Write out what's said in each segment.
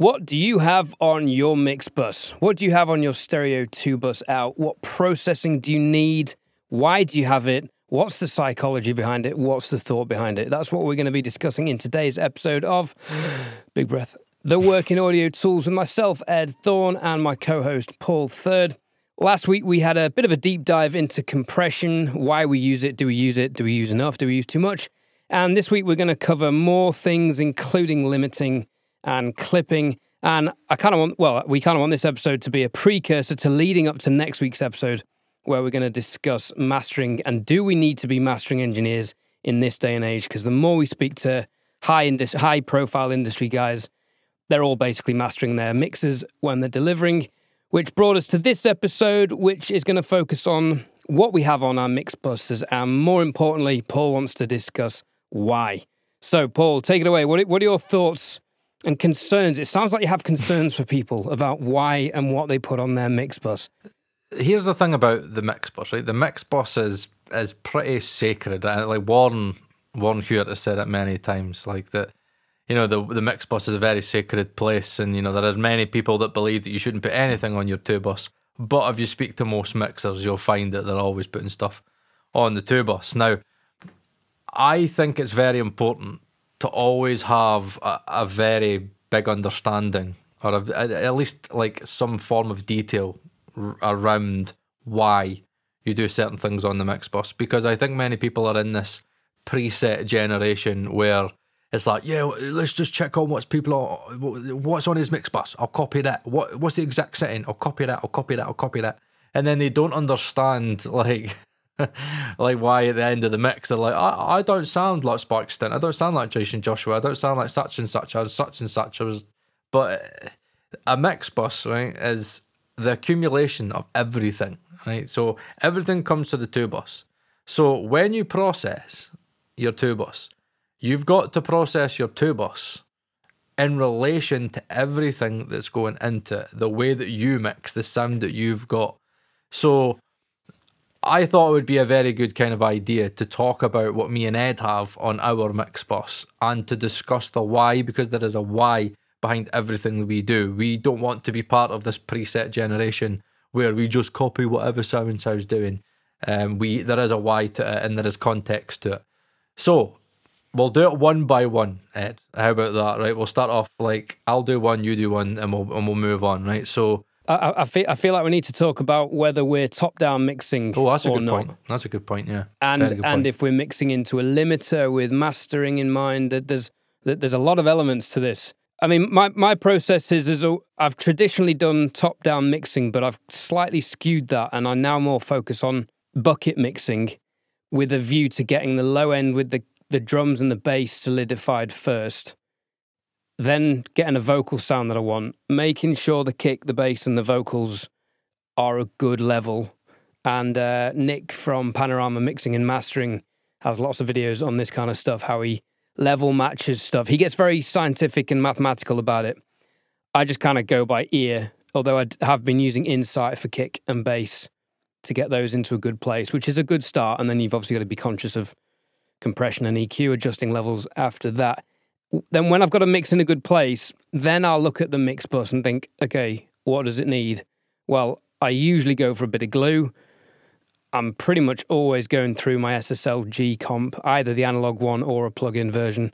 What do you have on your Mixbus? What do you have on your stereo 2 bus out? What processing do you need? Why do you have it? What's the psychology behind it? What's the thought behind it? That's what we're going to be discussing in today's episode of Big Breath, The Working Audio Tools, with myself, Ed Thorne, and my co-host, Paul Third. Last week, we had a bit of a deep dive into compression, why we use it, do we use it, do we use enough, do we use too much? And this week, we're going to cover more things, including limiting and clipping. And we kind of want this episode to be a precursor to leading up to next week's episode, where we're going to discuss mastering and do we need to be mastering engineers in this day and age? Because the more we speak to high-profile industry guys, they're all basically mastering their mixers when they're delivering, which brought us to this episode, which is going to focus on what we have on our mix buses, and more importantly, Paul wants to discuss why. So, Paul, take it away. What are your thoughts and concerns? It sounds like you have concerns for people about why and what they put on their mix bus. Here's the thing about the Mixbus, right? The Mixbus is pretty sacred. Like Warren Hewitt has said it many times, like that. You know, the Mixbus is a very sacred place, and you know there is many people that believe that you shouldn't put anything on your 2 bus. But if you speak to most mixers, you'll find that they're always putting stuff on the 2 bus. Now, I think it's very important to always have a very big understanding, or at least like some form of detail around why you do certain things on the Mixbus, because I think many people are in this preset generation where it's like, yeah, let's just check on what's on his Mixbus. I'll copy that. What's the exact setting? I'll copy that. I'll copy that. I'll copy that. And then they don't understand like why at the end of the mix they're like, I don't sound like Sparkston. I don't sound like Jason Joshua. I don't sound like such and such. I was such and such. But a Mixbus, right, is the accumulation of everything, right? So everything comes to the 2 bus. So when you process your 2 bus, you've got to process your 2 bus in relation to everything that's going into it, the way that you mix, the sound that you've got. So I thought it would be a very good kind of idea to talk about what me and Ed have on our Mixbus and to discuss the why, because there is a why behind everything that we do. We don't want to be part of this preset generation where we just copy whatever so-and-so's doing. There is a why to it, and there is context to it. So we'll do it one by one, Ed. How about that, right? We'll start off like I'll do one, you do one, and we'll move on, right? So I feel like we need to talk about whether we're top-down mixing. Oh, that's a good not. point. That's a good point, yeah. And if we're mixing into a limiter with mastering in mind, that there's a lot of elements to this. I mean, my process is I've traditionally done top-down mixing, but I've slightly skewed that, and I now more focus on bucket mixing with a view to getting the low end with the drums and the bass solidified first, then getting a vocal sound that I want, making sure the kick, the bass, and the vocals are a good level. And Nick from Panorama Mixing and Mastering has lots of videos on this kind of stuff, how he level matches stuff. He gets very scientific and mathematical about it. I just kind of go by ear, although I have been using Insight for kick and bass to get those into a good place, which is a good start. And then you've obviously got to be conscious of compression and EQ, adjusting levels after that. Then when I've got a mix in a good place, then I'll look at the mix bus and think, okay, what does it need? Well, I usually go for a bit of glue. I'm pretty much always going through my SSL G comp, either the analog one or a plug-in version,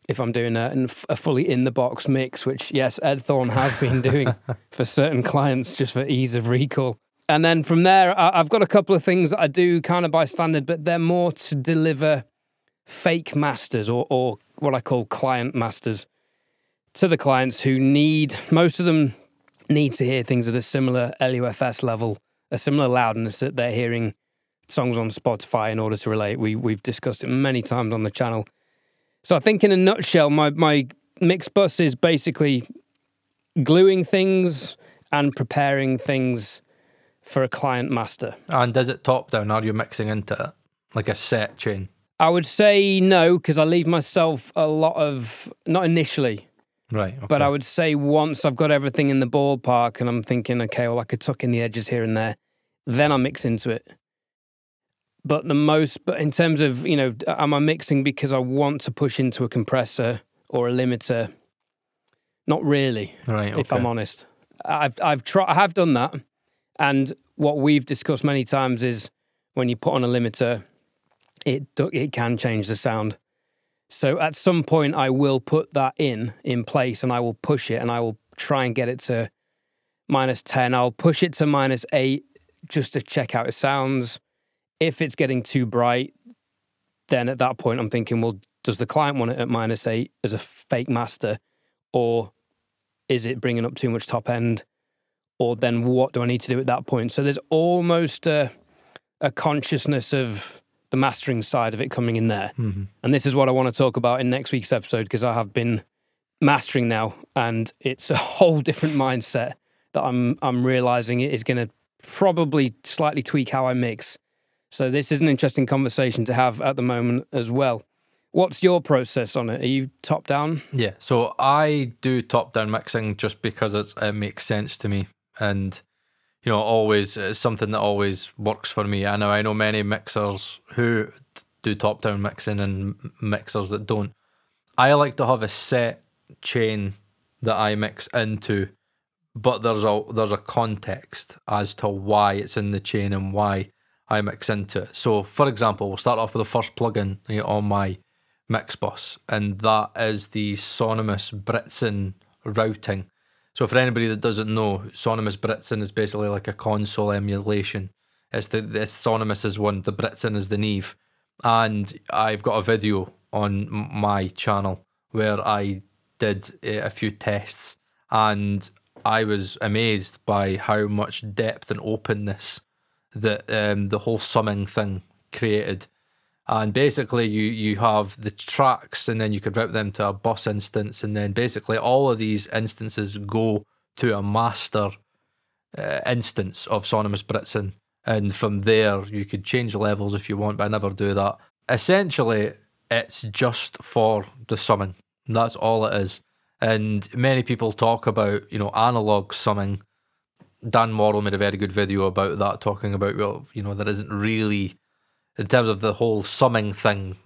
if I'm doing a fully in-the-box mix, which, yes, Ed Thorne has been doing for certain clients just for ease of recall. And then from there, I've got a couple of things that I do kind of by standard, but they're more to deliver fake masters or what I call client masters to the clients who most of them need to hear things at a similar LUFS level, a similar loudness that they're hearing songs on Spotify in order to relate. We've discussed it many times on the channel. So I think in a nutshell, my mix bus is basically gluing things and preparing things for a client master. And does it top down? Are you mixing into it like a set chain? I would say no, because I leave myself a lot of, not initially, right? Okay. But I would say once I've got everything in the ballpark and I'm thinking, okay, well, I could tuck in the edges here and there, then I mix into it. But in terms of, am I mixing because I want to push into a compressor or a limiter? Not really, Right, okay. if I'm honest. I have done that, and what we've discussed many times is when you put on a limiter, it can change the sound. So at some point, I will put that in place, and I will push it, and I will try and get it to -10. I'll push it to -8 just to check how it sounds. If it's getting too bright, then at that point I'm thinking, well, does the client want it at -8 as a fake master, or is it bringing up too much top end? Or then what do I need to do at that point? So there's almost a consciousness of the mastering side of it coming in there. Mm-hmm. And this is what I want to talk about in next week's episode, because I have been mastering now, and it's a whole different mindset that I'm realizing it is going to probably slightly tweak how I mix. So this is an interesting conversation to have at the moment as well. What's your process on it? Are you top down? Yeah, so I do top down mixing just because it makes sense to me, and always it's something that always works for me. I know many mixers who do top down mixing and mixers that don't. I like to have a set chain that I mix into, but there's a context as to why it's in the chain and why I mix into it. So, for example, we'll start off with the first plugin on my Mixbus, and that is the Sonomus Blitzen routing. So for anybody that doesn't know, Sonomus Blitzen is basically like a console emulation. It's the Sonomus is one, the Blitzen is the Neve. And I've got a video on my channel where I did a few tests, and I was amazed by how much depth and openness that the whole summing thing created. And basically you have the tracks, and then you could route them to a bus instance, and then basically all of these instances go to a master instance of Sonomus Blitzen, and from there you could change levels if you want, but I never do that. Essentially it's just for the summing. That's all it is. And many people talk about analog summing. Dan Morrill made a very good video about that, talking about there isn't really, in terms of the whole summing thing,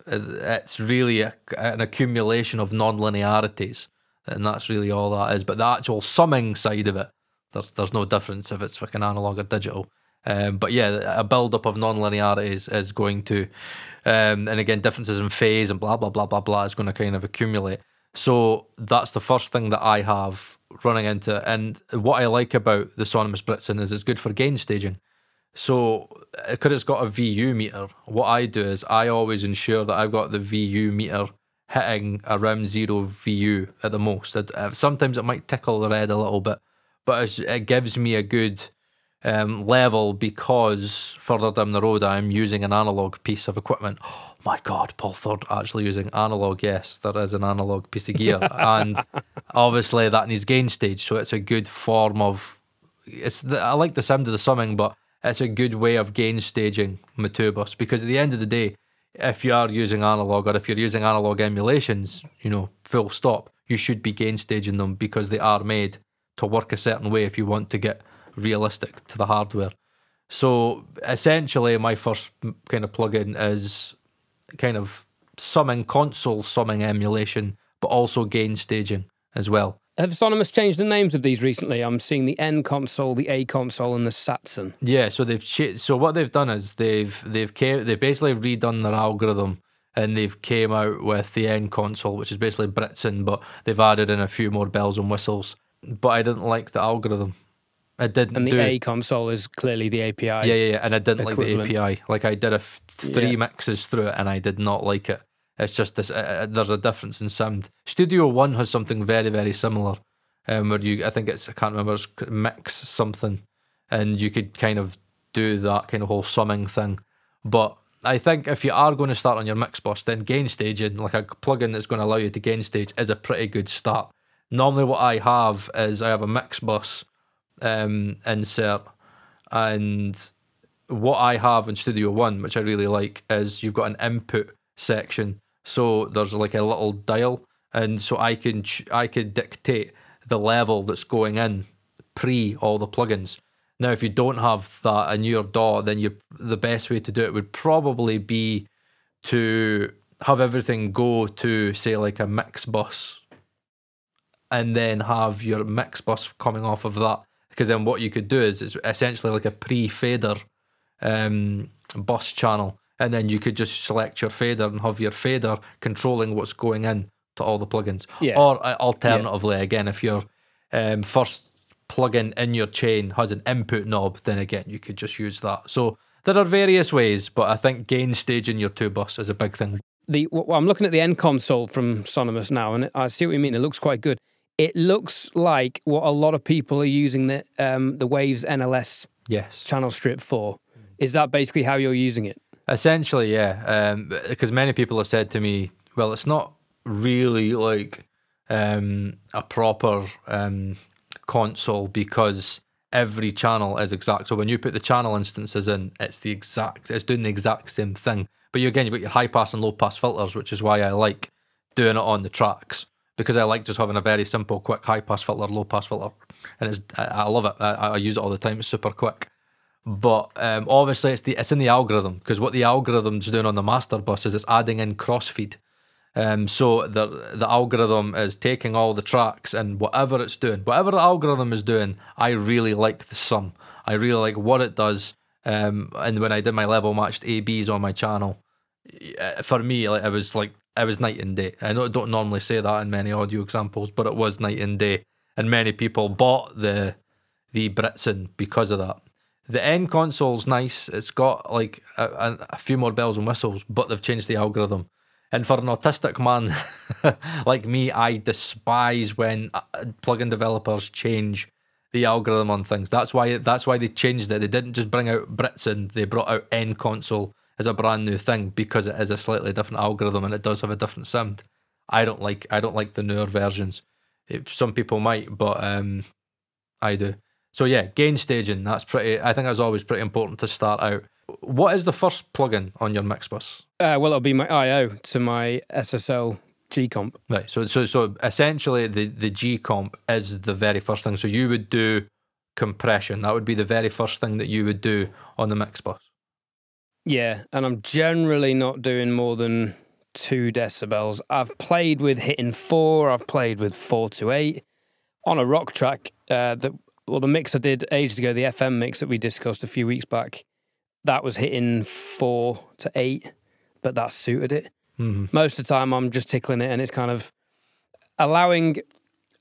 it's really an accumulation of non-linearities, and that's really all that is. But the actual summing side of it, there's no difference if it's fucking analog or digital. But yeah, a build-up of non-linearities is going to, and again, differences in phase and blah, blah, blah, blah, blah is going to kind of accumulate. So that's the first thing that I have running into. And what I like about the Sonomus Blitzen is it's good for gain staging. So, because it's got a VU meter, what I do is I always ensure that I've got the VU meter hitting around 0 VU at the most. Sometimes it might tickle the red a little bit, but it gives me a good level, because further down the road I'm using an analog piece of equipment. Oh my God, Paul Third actually using analog. Yes, there is an analog piece of gear, and obviously that needs gain stage, so it's a good form of. I like the sound of the summing, but it's a good way of gain staging my tubas, because at the end of the day, if you are using analog, or if you're using analog emulations, full stop, you should be gain staging them, because they are made to work a certain way if you want to get realistic to the hardware. So essentially my first kind of plugin is kind of summing, console summing emulation, but also gain staging as well. Have Sonomus changed the names of these recently? I'm seeing the N console, the A console, and the Satson. Yeah, so so what they've done is they've basically redone their algorithm, and they've came out with the N console, which is basically Blitzen, but they've added in a few more bells and whistles. But I didn't like the algorithm. It didn't. And the A console is clearly the API. Yeah, and I didn't like the API. Like, I did three mixes through it, and I did not like it. It's just this. There's a difference in sound. Studio One has something very, very similar, where I can't remember, it's mix something, and you could kind of do that kind of whole summing thing. But I think if you are going to start on your Mixbus, then gain staging, like a plugin that's going to allow you to gain stage, is a pretty good start. Normally, what I have is I have a Mixbus insert, and what I have in Studio One, which I really like, is you've got an input section. So there's like a little dial, and so I could dictate the level that's going in pre all the plugins. Now, if you don't have that in your DAW, then the best way to do it would probably be to have everything go to, say, like a Mixbus and then have your mix bus coming off of that. Because then what you could do is it's essentially like a pre-fader bus channel, and then you could just select your fader and have your fader controlling what's going in to all the plugins. Yeah. Or alternatively, again, if your first plugin in your chain has an input knob, then again you could just use that. So there are various ways, but I think gain staging your 2-bus is a big thing. I'm looking at the end console from Sonomus now, and I see what you mean. It looks quite good. It looks like what a lot of people are using the Waves NLS channel strip for. Is that basically how you're using it? Essentially, yeah. Because many people have said to me, well, it's not really like a proper console because every channel is exact. So when you put the channel instances in, it's doing the exact same thing. But you've got your high pass and low pass filters, which is why I like doing it on the tracks, because I like just having a very simple, quick high pass filter, low pass filter, and I love it. I use it all the time. It's super quick. But obviously it's in the algorithm, because what the algorithm's doing on the master bus is it's adding in crossfeed. So the algorithm is taking all the tracks, and whatever it's doing, whatever the algorithm is doing, I really like the sum. I really like what it does. And when I did my level matched ABs on my channel, for me, it was night and day. I know I don't normally say that in many audio examples, but it was night and day, and many people bought the Britson because of that. The end console's nice. It's got like a few more bells and whistles, but they've changed the algorithm. And for an autistic man like me, I despise when plugin developers change the algorithm on things. That's why they changed it. They didn't just bring out Britson, they brought out end console as a brand new thing, because it is a slightly different algorithm and it does have a different sound. I don't like the newer versions. Some people might, but I do. So yeah, gain staging, I think that's always pretty important to start out. What is the first plugin on your Mixbus? Well, it'll be my I/O to my SSL G-Comp. Right, so essentially the G-Comp is the very first thing. So you would do compression. That would be the very first thing that you would do on the Mixbus. Yeah, and I'm generally not doing more than 2 decibels. I've played with hitting 4, I've played with 4 to 8. On a rock track, the mix I did ages ago, the FM mix that we discussed a few weeks back, that was hitting 4 to 8, but that suited it. Mm-hmm. Most of the time I'm just tickling it, and it's kind of allowing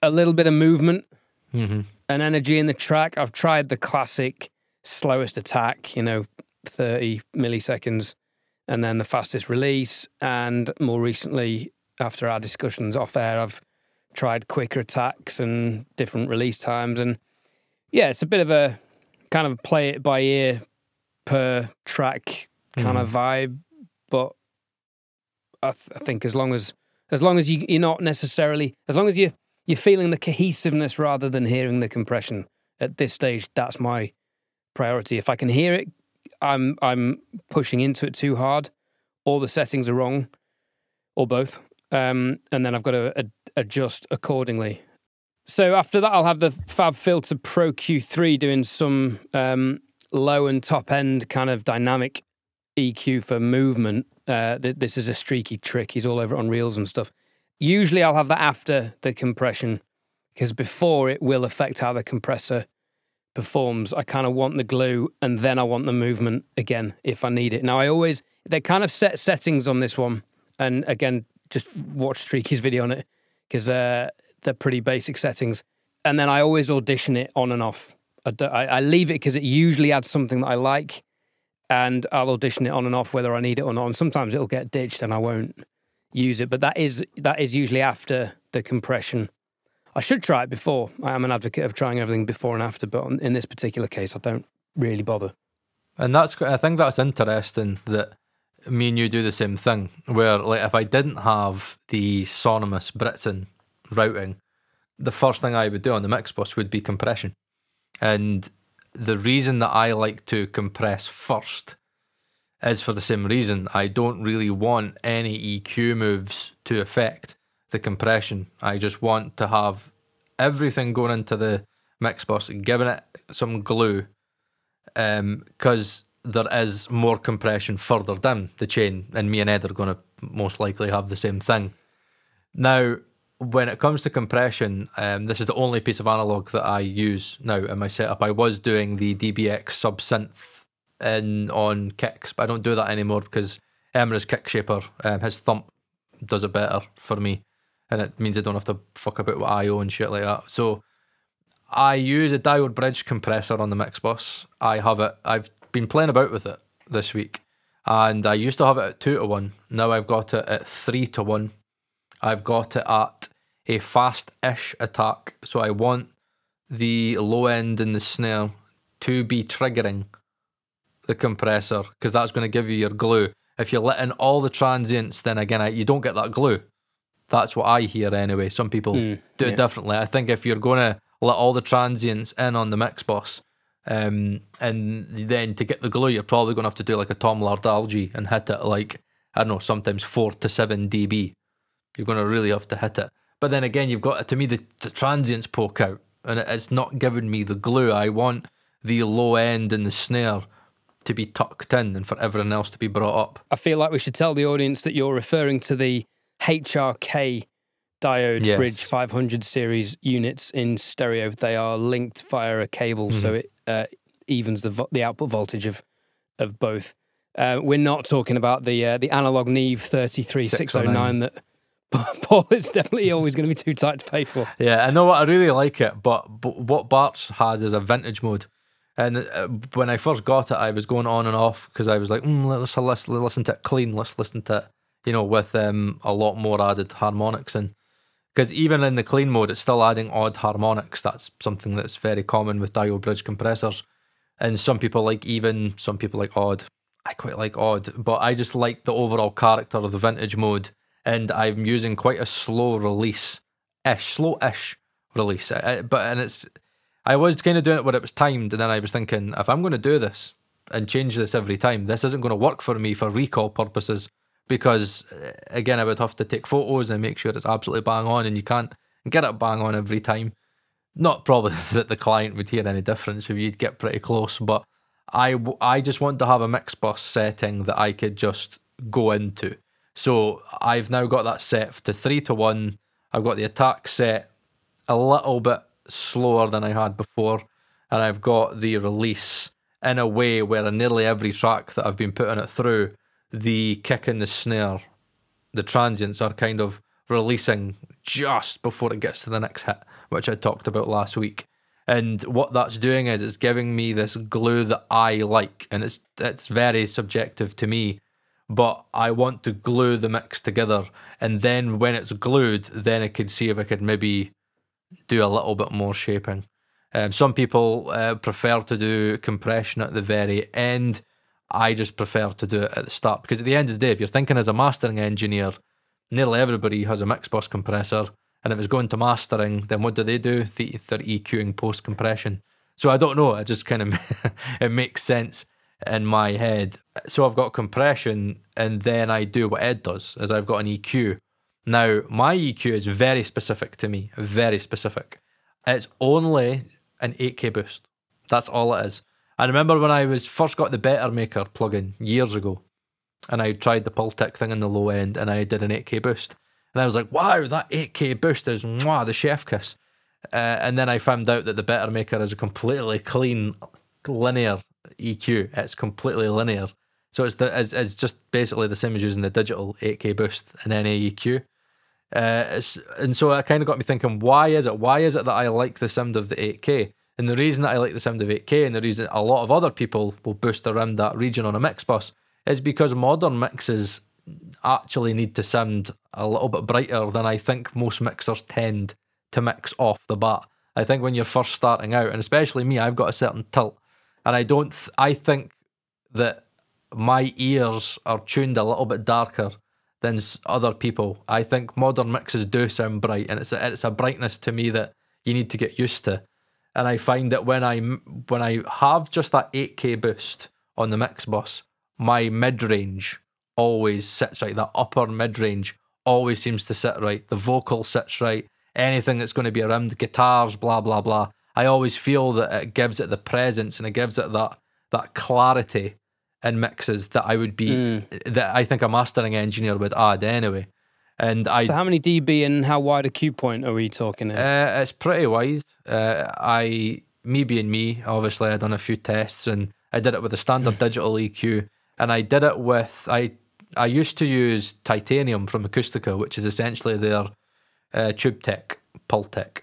a little bit of movement and energy in the track. I've tried the classic slowest attack, 30 milliseconds, and then the fastest release. And more recently, after our discussions off air, I've tried quicker attacks and different release times. And yeah, it's a bit of a kind of play it by ear per track kind of vibe. But I think as long as you're not necessarily, as long as you're feeling the cohesiveness rather than hearing the compression at this stage, that's my priority. If I can hear it, I'm pushing into it too hard, or the settings are wrong, or both, and then I've got to adjust accordingly. So after that, I'll have the FabFilter Pro Q3 doing some low and top end kind of dynamic EQ for movement. This is a streaky trick. He's all over it on reels and stuff. Usually I'll have that after the compression, because before it will affect how the compressor performs. I kind of want the glue, and then I want the movement again if I need it. Now they kind of set settings on this one, and again, just watch Streaky's video on it, because they're pretty basic settings. And then I always audition it on and off. I leave it because it usually adds something that I like, and I'll audition it on and off whether I need it or not. And sometimes it'll get ditched and I won't use it, but that is usually after the compression. I should try it before. I am an advocate of trying everything before and after, but in this particular case, I don't really bother. And I think that's interesting that me and you do the same thing, where like if I didn't have the Sonomus Britson routing, the first thing I would do on the Mixbus would be compression. And the reason that I like to compress first is for the same reason. I don't really want any EQ moves to affect the compression. I just want to have everything going into the Mixbus, giving it some glue, because there is more compression further down the chain, and me and Ed are going to most likely have the same thing. Now, when it comes to compression, this is the only piece of analog that I use now in my setup. I was doing the DBX sub-synth on kicks, but I don't do that anymore because Emra's kick shaper, his thump does it better for me, and it means I don't have to fuck about with I/O and shit like that. So I use a diode bridge compressor on the Mixbus. I have it. I've been playing about with it this week, and I used to have it at 2-to-1. Now I've got it at 3-to-1. I've got it at a fast-ish attack, so I want the low end and the snare to be triggering the compressor, because that's going to give you your glue. If you let in all the transients, then again, you don't get that glue. That's what I hear anyway. Some people do it differently. I think if you're going to let all the transients in on the Mixbus, and then to get the glue, you're probably going to have to do like a Tom Lardalgi and hit it like, I don't know, sometimes 4 to 7 dB. You're going to really have to hit it. But then again, you've got, to me, the transients poke out, and it's not giving me the glue. I want the low end and the snare to be tucked in and for everyone else to be brought up. I feel like we should tell the audience that you're referring to the HRK diode bridge 500 series units in stereo. They are linked via a cable, so it evens the output voltage of both. We're not talking about the analog Neve 33609 that Paul is definitely always going to be too tight to pay for. Yeah, I know what, I really like it, but what Bart's has is a vintage mode. And when I first got it, I was going on and off because I was like, let's listen to it clean, let's listen to it, you know, with a lot more added harmonics in. Because even in the clean mode, it's still adding odd harmonics. That's something that's very common with diode bridge compressors. And some people like even, some people like odd. I quite like odd, but I just like the overall character of the vintage mode. And I'm using quite a slow release-ish, slow-ish release. I was kind of doing it when it was timed, and then I was thinking, if I'm going to do this and change this every time, this isn't going to work for me for recall purposes, because, again, I would have to take photos and make sure it's absolutely bang on, and you can't get it bang on every time. Not probably that the client would hear any difference if you'd get pretty close, but I just want to have a Mixbus setting that I could just go into. So I've now got that set to 3-to-1. I've got the attack set a little bit slower than I had before, and I've got the release in a way where in nearly every track that I've been putting it through, the kick and the snare, the transients are kind of releasing just before it gets to the next hit, which I talked about last week. And what that's doing is it's giving me this glue that I like, and it's very subjective to me, but I want to glue the mix together, and then when it's glued, then I could see if I could maybe do a little bit more shaping. Some people prefer to do compression at the very end. I just prefer to do it at the start, because at the end of the day, if you're thinking as a mastering engineer, nearly everybody has a Mixbus compressor, and if it's going to mastering, then what do? They're EQing post-compression. So I don't know, it just kind of it makes sense in my head. So I've got compression, and then I do what Ed does, is I've got an EQ. Now, my EQ is very specific to me, very specific. It's only an 8K boost. That's all it is. I remember when I first got the Better Maker plugin years ago, and I tried the Pultec thing in the low end, and I did an 8K boost. And I was like, wow, that 8K boost is the chef kiss. And then I found out that the Better Maker is a completely clean, linear EQ. It's completely linear. So it's just basically the same as using the digital 8K boost in any EQ. And so it kind of got me thinking, why is it that I like the sound of the 8K? And the reason that I like the sound of 8K, and the reason a lot of other people will boost around that region on a Mixbus, is because modern mixes actually need to sound a little bit brighter than I think most mixers tend to mix off the bat. I think when you're first starting out, and especially me, I've got a certain tilt, and I think that my ears are tuned a little bit darker than other people. I think modern mixes do sound bright, and it's a brightness to me that you need to get used to. And I find that when I have just that 8K boost on the Mixbus, my mid-range always sits right. That upper mid-range always seems to sit right. The vocal sits right. Anything that's going to be around the guitars, blah, blah, blah. I always feel that it gives it the presence, and it gives it that clarity in mixes that I would be, that I think a mastering engineer would add anyway. And So how many dB and how wide a cue point are we talking here? it's pretty wide. Me being me, obviously I done a few tests, and I did it with a standard digital EQ, and I did it with I used to use titanium from Acoustica, which is essentially their tube tech, Pultec,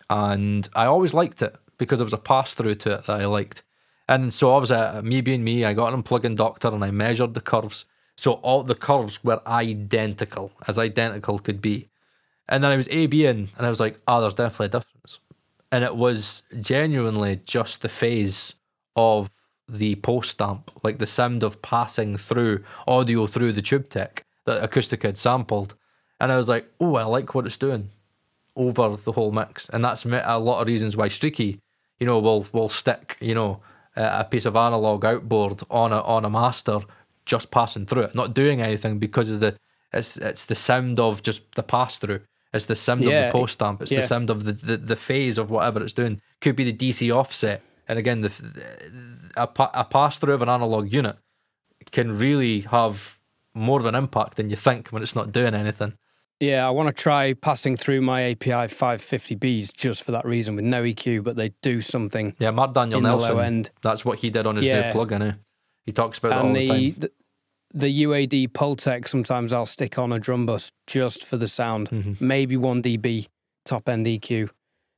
and I always liked it because there was a pass through to it that I liked. And so obviously, me being me, I got an unplugging doctor and I measured the curves. So all the curves were identical, as identical could be. And then I was A-Bing, and I was like, oh, there's definitely a difference. And it was genuinely just the phase of the post stamp, like the sound of passing through audio through the tube tech that Acoustica had sampled. And I was like, oh, I like what it's doing over the whole mix. And that's a lot of reasons why Streaky, you know, will stick, you know, a piece of analog outboard on a master, just passing through it, not doing anything, because of it's the sound of just the pass through. It's the sound of the post stamp. It's the sound of the phase of whatever it's doing. Could be the DC offset. And again, a pass through of an analog unit can really have more of an impact than you think when it's not doing anything. Yeah, I want to try passing through my API 550Bs just for that reason, with no EQ, but they do something. Yeah, Mark Daniel in Nelson, the low end. That's what he did on his new plugin. He talks about it all the time. The UAD Pultec, sometimes I'll stick on a drum bus just for the sound. Maybe 1 dB top end EQ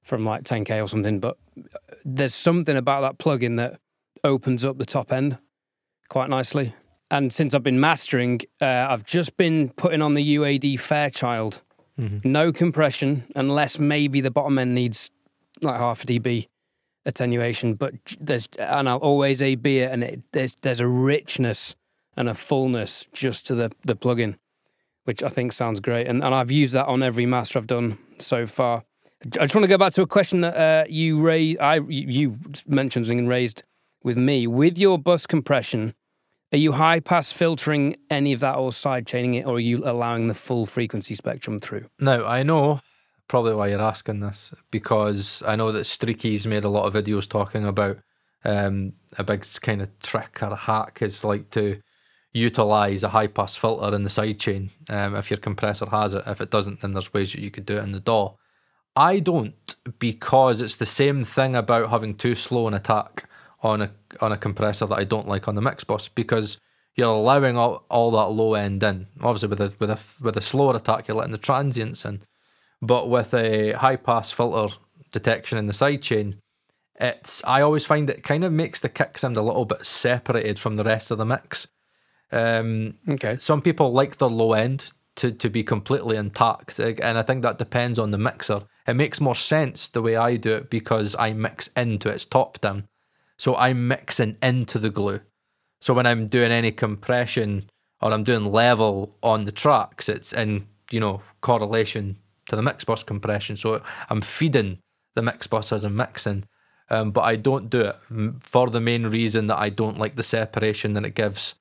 from like 10K or something, but there's something about that plugin that opens up the top end quite nicely. And since I've been mastering, I've just been putting on the UAD Fairchild. No compression, unless maybe the bottom end needs like half a dB attenuation. But and I'll always A/B it, and there's a richness and a fullness just to the plugin, which I think sounds great. And I've used that on every master I've done so far. I just want to go back to a question that you mentioned and raised with me. With your bus compression, are you high-pass filtering any of that or side-chaining it, or are you allowing the full frequency spectrum through? Now, I know probably why you're asking this, because I know that Streaky's made a lot of videos talking about a big kind of trick or a hack is like to utilise a high-pass filter in the sidechain if your compressor has it. If it doesn't, then there's ways that you could do it in the DAW. I don't, because it's the same thing about having too slow an attack on a compressor that I don't like on the Mixbus, because you're allowing all that low end in. Obviously, with a slower attack, you're letting the transients in, but with a high pass filter detection in the sidechain, I always find it kind of makes the kick sound a little bit separated from the rest of the mix. Okay. Some people like their low end to be completely intact, and I think that depends on the mixer. It makes more sense the way I do it because I mix into its top down. So I'm mixing into the glue. So when I'm doing any compression or I'm doing level on the tracks, it's in, you know, correlation to the Mixbus compression. So I'm feeding the Mixbus as I'm mixing. But I don't do it for the main reason that I don't like the separation that it gives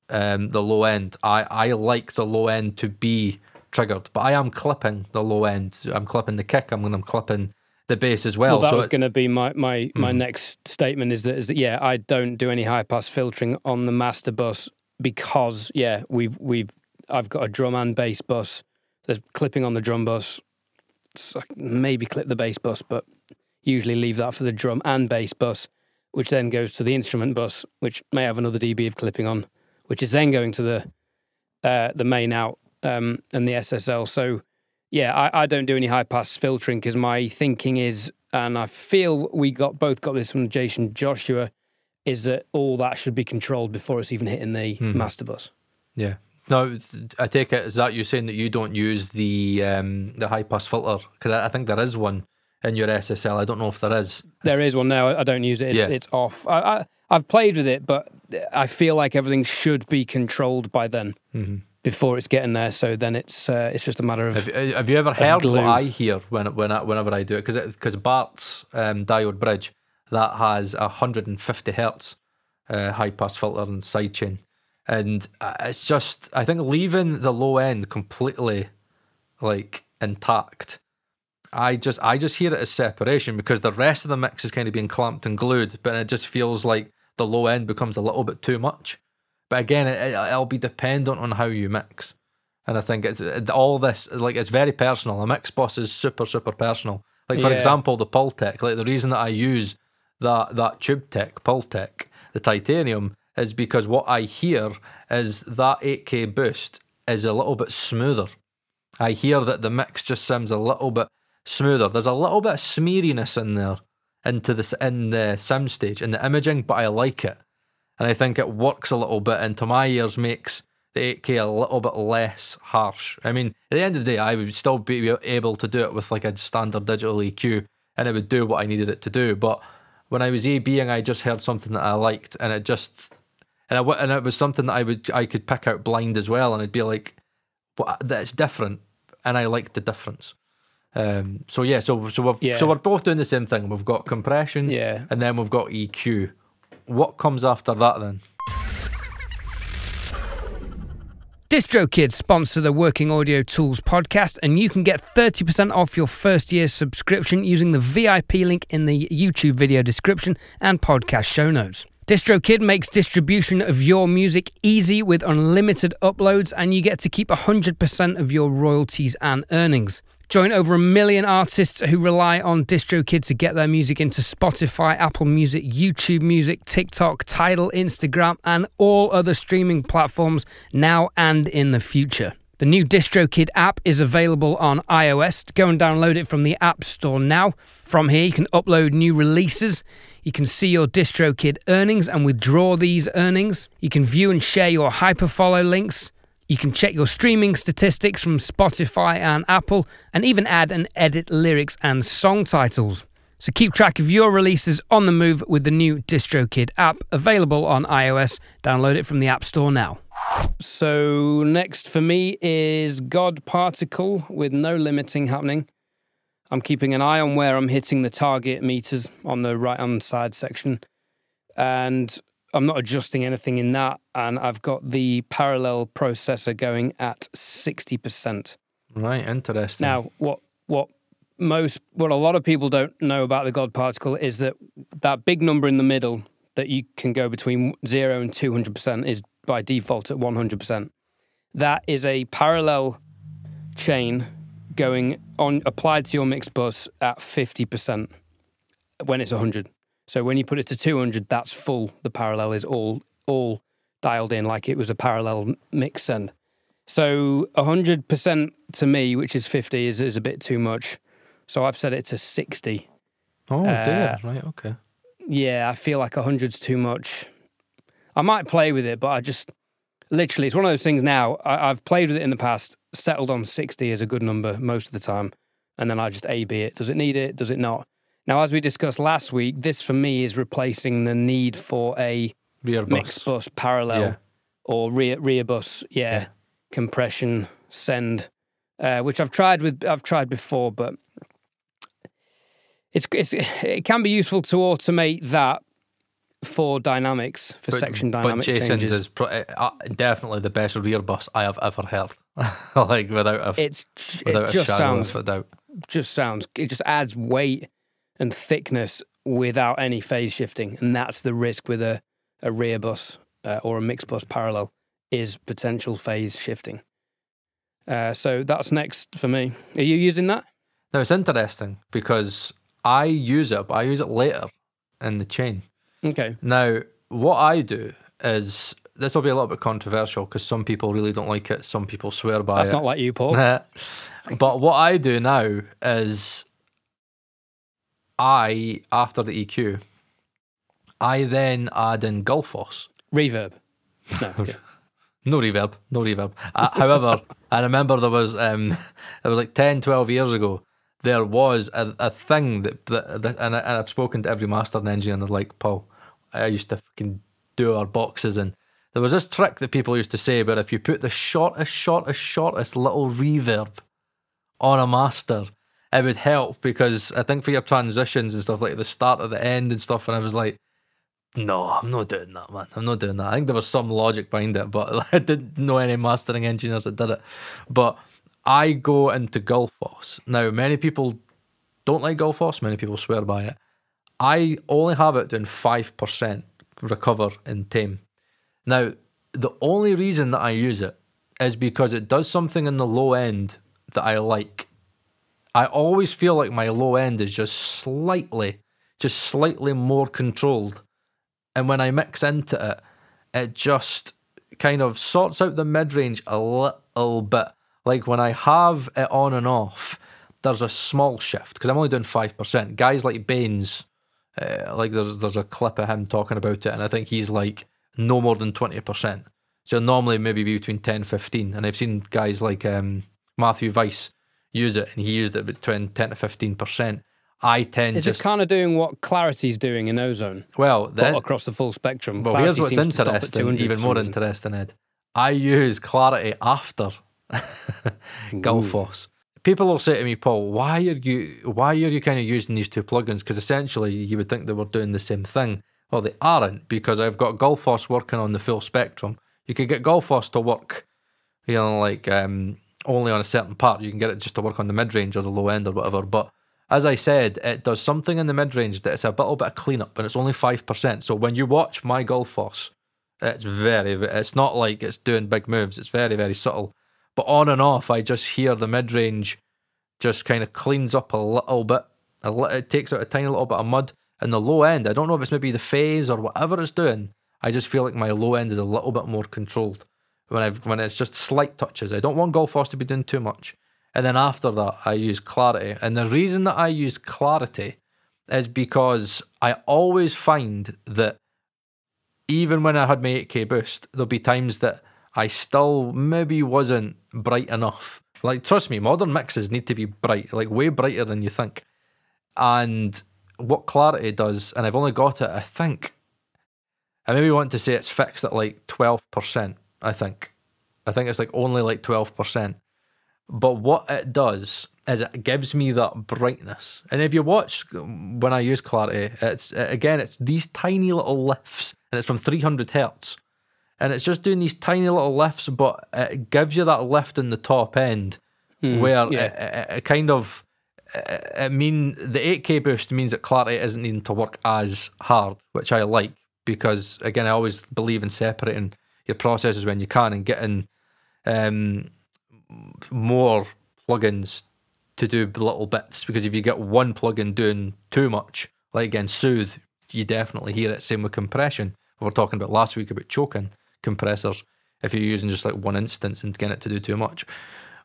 the low end. I like the low end to be triggered, but I am clipping the low end. I'm clipping the kick, I'm clipping the bass as well. Well, that was going to be my next statement is that yeah, I don't do any high pass filtering on the master bus because I've got a drum and bass bus. There's clipping on the drum bus. So maybe clip the bass bus, but usually leave that for the drum and bass bus, which then goes to the instrument bus, which may have another dB of clipping on, which is then going to the main out and the SSL. So yeah, I don't do any high-pass filtering because my thinking is, and I feel we both got this from Jason Joshua, is that all that should be controlled before it's even hitting the master bus. Yeah. No, I take it, is that you saying that you don't use the high-pass filter? Because I think there is one in your SSL. I don't know if there is. There is one now. I don't use it. It's off. I've played with it, but I feel like everything should be controlled by then. Before it's getting there, so then it's just a matter of. Have you ever heard what I hear whenever I do it? Because Bart's diode bridge that has 150 hertz high pass filter and sidechain, and it's just, I think, leaving the low end completely like intact. I just hear it as separation because the rest of the mix is kind of being clamped and glued, but it just feels like the low end becomes a little bit too much. But again, it'll be dependent on how you mix. And I think it's all this, like, it's very personal. A Mixbus is super, super personal. Like, for Yeah. example, the Pultec, like, the reason that I use that Tube Tech, Pultec, the titanium, is because what I hear is that 8K boost is a little bit smoother. I hear that the mix just sounds a little bit smoother. There's a little bit of smeariness in there in the soundstage, in the imaging, but I like it. And I think it works a little bit, and to my ears makes the 8K a little bit less harsh. I mean, at the end of the day, I would still be able to do it with like a standard digital EQ, and it would do what I needed it to do. But when I was ABing, I just heard something that I liked, and it was something that I could pick out blind as well, and I'd be like, well, that's different, and I liked the difference. So we're both doing the same thing. We've got compression, and then we've got EQ. What comes after that then? DistroKid sponsor the Working Audio Tools podcast, and you can get 30% off your first year's subscription using the VIP link in the YouTube video description and podcast show notes. DistroKid makes distribution of your music easy with unlimited uploads, and you get to keep 100% of your royalties and earnings. Join over 1 million artists who rely on DistroKid to get their music into Spotify, Apple Music, YouTube Music, TikTok, Tidal, Instagram, and all other streaming platforms now and in the future. The new DistroKid app is available on iOS. Go and download it from the App Store now. From here, you can upload new releases. You can see your DistroKid earnings and withdraw these earnings. You can view and share your hyperfollow links. You can check your streaming statistics from Spotify and Apple, and even add and edit lyrics and song titles. So keep track of your releases on the move with the new DistroKid app, available on iOS. Download it from the App Store now. So next for me is God Particle with no limiting happening. I'm keeping an eye on where I'm hitting the target meters on the right-hand side section, and I'm not adjusting anything in that, and I've got the parallel processor going at 60%. Right, interesting. Now, what a lot of people don't know about the God Particle is that big number in the middle that you can go between 0 and 200% is by default at 100%. That is a parallel chain going on applied to your Mixbus at 50% when it's 100. So when you put it to 200, that's full. The parallel is all dialed in like it was a parallel mix send. So 100% to me, which is 50, is a bit too much. So I've set it to 60. Oh dear, right, okay. Yeah, I feel like 100's too much. I might play with it, but I just, literally, it's one of those things now. I've played with it in the past, settled on 60 as a good number most of the time, and then I just A-B it. Does it need it? Does it not? Now, as we discussed last week, this for me is replacing the need for a rear Mixbus parallel or rear bus, compression, send, which I've tried before, but it can be useful to automate that for dynamics, section dynamic Jason's changes. Is definitely the best rear bus I have ever heard. Like without a shadow of a doubt. It just adds weight and thickness without any phase shifting, and that's the risk with a rear bus or a Mixbus parallel, is potential phase shifting. So that's next for me. Are you using that? Now it's interesting because I use it, but I use it later in the chain. Okay. Now what I do is, this will be a little bit controversial because some people really don't like it, some people swear by it. That's not like you, Paul. But what I do now is, after the EQ, I then add in Gullfoss. Reverb. No, okay. No reverb. However, I remember there was like 10, 12 years ago, there was a thing that and I've spoken to every mastering engineer, and they're like, Paul, I used to fucking do our boxes, and there was this trick that people used to say about if you put the shortest little reverb on a master, it would help, because I think for your transitions and stuff, like the start at the end and stuff, and I was like, no, I'm not doing that, man. I'm not doing that. I think there was some logic behind it, but I didn't know any mastering engineers that did it. But I go into Gullfoss. Now, many people don't like Gullfoss. Many people swear by it. I only have it doing 5% recover and tame. Now, the only reason that I use it is because it does something in the low end that I like. I always feel like my low end is just slightly more controlled. And when I mix into it, it just kind of sorts out the mid-range a little bit. Like when I have it on and off, there's a small shift because I'm only doing 5%. Guys like Baines, like there's a clip of him talking about it, and I think he's like no more than 20%. So normally maybe be between 10-15. And I've seen guys like Matthew Weiss use it, and he used it between 10 to 15%. I tend Is this kind of doing what Clarity's doing in Ozone? Well, across the full spectrum. Well, Clarity here's what's interesting, even more interesting, Ed. I use Clarity after Gullfoss. People will say to me, Paul, why are you kind of using these two plugins? Because essentially you would think they were doing the same thing. Well, they aren't, because I've got Gullfoss working on the full spectrum. You could get Gullfoss to work, like only on a certain part. You can get it just to work on the mid-range or the low end or whatever. But as I said, it does something in the mid-range that it's a little bit of cleanup, and it's only 5%. So when you watch my Gullfoss, it's not like it's doing big moves. It's very, very subtle. But on and off, I just hear the mid-range just kind of cleans up a little bit. It takes out a tiny little bit of mud. And the low end, I don't know if it's maybe the phase or whatever it's doing, I just feel like my low end is a little bit more controlled when it's just slight touches. I don't want Gullfoss to be doing too much. And then after that, I use Clarity. And the reason that I use Clarity is because I always find that even when I had my 8K boost, there'll be times that I still maybe wasn't bright enough. Like, trust me, modern mixes need to be bright, like way brighter than you think. And what Clarity does, and I've only got it, I think, I maybe want to say it's fixed at like 12%, I think. I think it's like only like 12%. But what it does is it gives me that brightness. And if you watch when I use Clarity, it's these tiny little lifts, and it's from 300 hertz. And it's just doing these tiny little lifts, but it gives you that lift in the top end where it kind of, the 8K boost means that Clarity isn't needing to work as hard, which I like, because again, I always believe in separating your processes when you can and getting more plugins to do little bits, because if you get one plugin doing too much, like again, Soothe, you definitely hear it. Same with compression. We were talking about last week about choking compressors, if you're using just like one instance and getting it to do too much,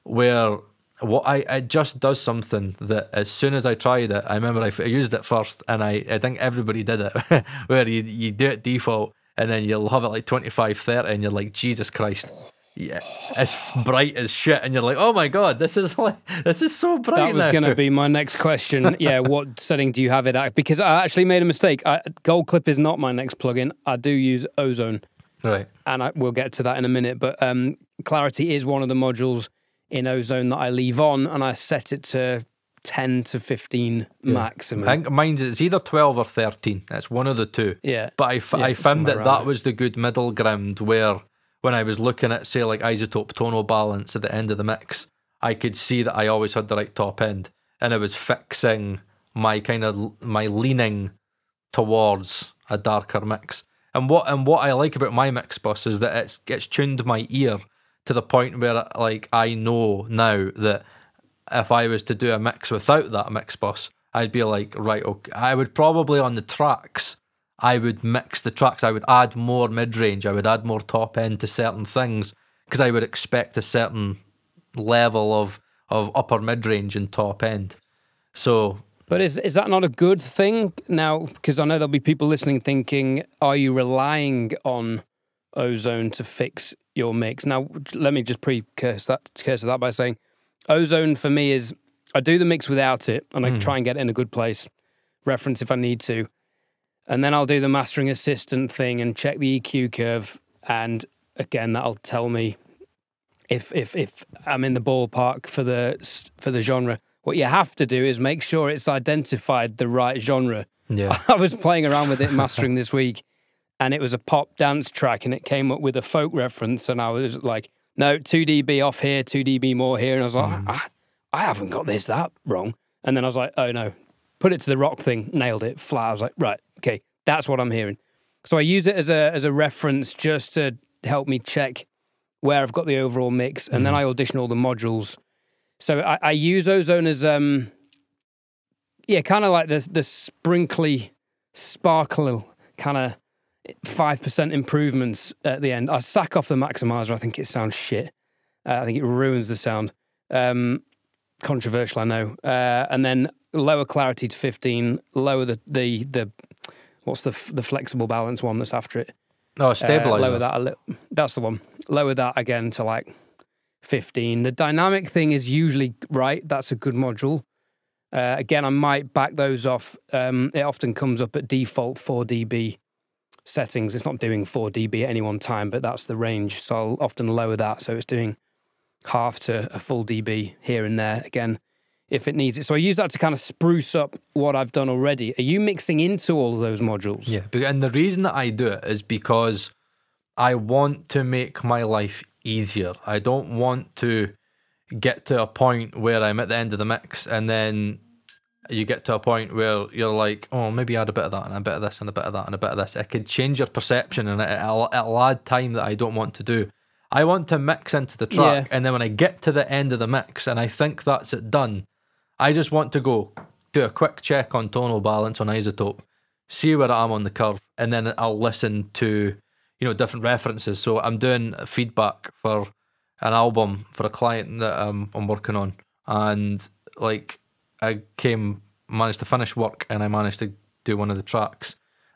where it just does something that as soon as I tried it, I remember I used it first, and I think everybody did it, where you do it default and then you'll have it like 25-30 and you're like, Jesus Christ, yeah, it's bright as shit, and you're like, oh my god, this is so bright. That was going to be my next question. Yeah, what setting do you have it at? Because I actually made a mistake. Gold Clip is not my next plugin. I do use Ozone. Right. And we'll get to that in a minute, but Clarity is one of the modules in Ozone that I leave on, and I set it to 10 to 15 maximum. I think mine's it's either 12 or 13. It's one of the two. Yeah. But I found that was the good middle ground, where when I was looking at, say, like isotope tonal balance at the end of the mix, I could see that I always had the right top end, and it was fixing my leaning towards a darker mix. And what I like about my Mixbus is that it's tuned my ear to the point where, like, I know now that if I was to do a mix without that Mixbus, I'd be like, right, okay, I would probably on the tracks, I would mix the tracks, I would add more mid-range, I would add more top end to certain things, because I would expect a certain level of upper mid-range and top end. So... But is that not a good thing now? Because I know there'll be people listening thinking, are you relying on Ozone to fix your mix? Now, let me just precursor that by saying, Ozone for me is, I do the mix without it, and I try and get it in a good place, reference if I need to, and then I'll do the mastering assistant thing and check the EQ curve, and again, that'll tell me if I'm in the ballpark for the genre. What you have to do is make sure it's identified the right genre. Yeah. I was playing around with it mastering this week, and it was a pop dance track, and it came up with a folk reference, and I was like, no, 2 dB off here, 2 dB more here, and I was like, I haven't got that wrong. And then I was like, oh no, put it to the rock thing, nailed it, flat. I was like, right, okay, that's what I'm hearing. So I use it as a reference just to help me check where I've got the overall mix, and then I audition all the modules. So I use Ozone as kind of like the sprinkly, sparkle kind of 5% improvements at the end. I sack off the maximizer. I think it sounds shit. I think it ruins the sound. Controversial, I know. And then lower clarity to 15. Lower the what's the flexible balance one that's after it? Oh, stabilizer. Lower that a little. That's the one. Lower that again to like 15. The dynamic thing is usually right. That's a good module. Again, I might back those off. It often comes up at default 4 dB settings. It's not doing 4 dB at any one time, but that's the range. So I'll often lower that. So it's doing half to a full dB here and there, again, if it needs it. So I use that to kind of spruce up what I've done already. Are you mixing into all of those modules? Yeah, and the reason that I do it is because I want to make my life easier. I don't want to get to a point where I'm at the end of the mix and then you get to a point where you're like, oh, maybe add a bit of that and a bit of this and a bit of that and a bit of this. It could change your perception and it'll add time that I don't want to do. I want to mix into the track, and then when I get to the end of the mix and I think that's it done, I just want to go do a quick check on tonal balance on isotope, see where I am on the curve, and then I'll listen to, different references. So I'm doing feedback for an album for a client that I'm working on, and like I managed to finish work and I managed to do one of the tracks.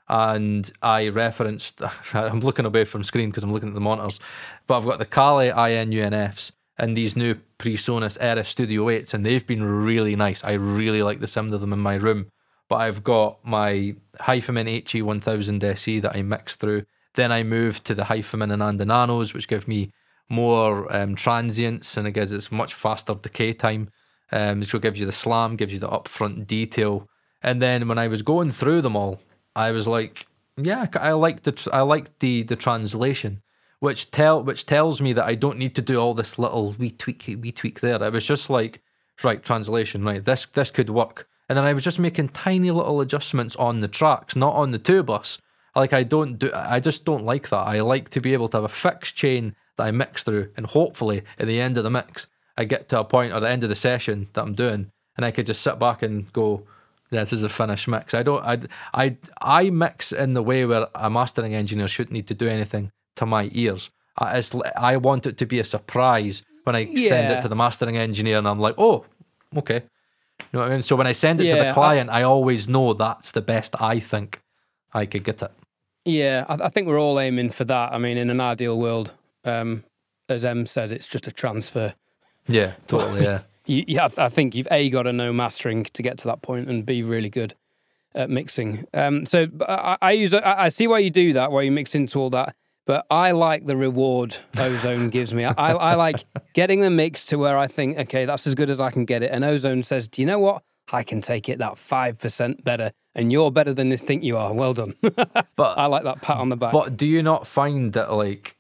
And I referenced, I'm looking away from screen because I'm looking at the monitors, but I've got the Kali INUNFs and these new PreSonus Era Studio 8s, and they've been really nice. I really like the sound of them in my room. But I've got my Hyphamin HE1000 SE that I mix through. Then I moved to the Hyphamin Ananda Nanos, which give me more transients, and it's much faster decay time. Which will give you the slam, gives you the upfront detail. And then when I was going through them all, I was like, yeah, I like the translation, which tells me that I don't need to do all this little wee tweak there. I was just like, right, translation, right, this could work. And then I was just making tiny little adjustments on the tracks, not on the 2-bus. Like I just don't like that. I like to be able to have a fixed chain that I mix through, and hopefully at the end of the mix, I get to a point or the end of the session that I'm doing, and I could just sit back and go, this is a finished mix. I mix in the way where a mastering engineer shouldn't need to do anything to my ears. I want it to be a surprise when I send it to the mastering engineer, and I'm like, oh, okay. You know what I mean? So when I send it to the client, I always know that's the best I think I could get it. Yeah, I think we're all aiming for that. I mean, in an ideal world, as Em said, it's just a transfer. Yeah, totally, yeah. I think you've got to know mastering to get to that point and be really good at mixing. So I see why you do that, why you mix into all that, but I like the reward Ozone gives me. I like getting the mix to where I think, okay, that's as good as I can get it. And Ozone says, do you know what? I can take it that 5% better, and you're better than you think you are. Well done. But I like that pat on the back. But do you not find that like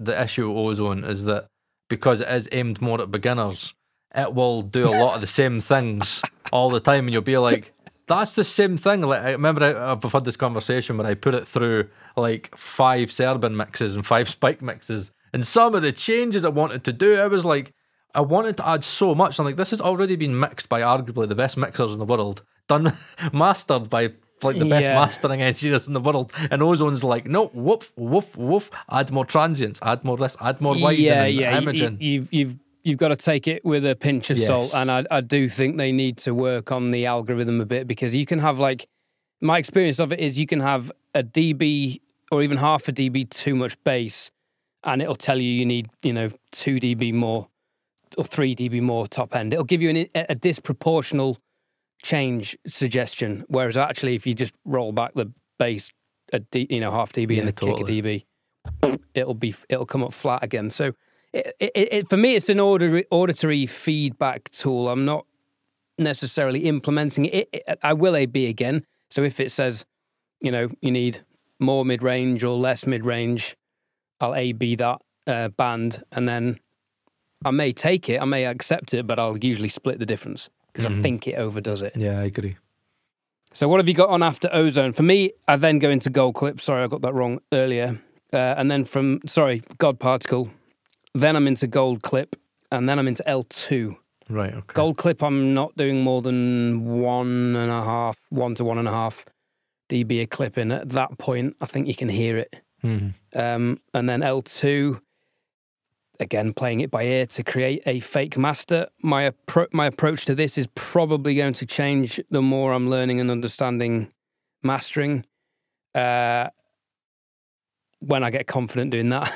the issue with Ozone is that because it is aimed more at beginners, it will do a lot of the same things all the time, and you'll be like, that's the same thing. Like I remember I've had this conversation where I put it through like 5 Serbian mixes and 5 Spike mixes, and some of the changes I wanted to do, I was like, I wanted to add so much. I'm like, this has already been mixed by arguably the best mixers in the world, mastered by like the best mastering engineers in the world, and Ozone's like, no, woof, woof, woof, add more transients, add more this, add more widening, imaging. You've got to take it with a pinch of salt, and I do think they need to work on the algorithm a bit, because you can have, like, my experience of it is you can have a dB or even half a dB too much bass, and it'll tell you need, 2 dB more or 3 dB more top end. It'll give you a disproportional change suggestion, whereas actually if you just roll back the bass half dB and the kick a dB, it'll come up flat again. So for me, it's an auditory feedback tool. I'm not necessarily implementing it. I will A/B again. So if it says, you need more mid-range or less mid-range, I'll A/B that band, and then I may take it, I may accept it, but I'll usually split the difference because I think it overdoes it. Yeah, I agree. So what have you got on after Ozone? For me, I then go into Gold Clip. Sorry, I got that wrong earlier. And then God Particle, then I'm into gold clip, and then I'm into L2. Right, okay. Gold clip, I'm not doing more than 1 to 1.5 dB a clip in. At that point, I think you can hear it. And then L2, again, playing it by ear to create a fake master. My approach to this is probably going to change the more I'm learning and understanding mastering when I get confident doing that.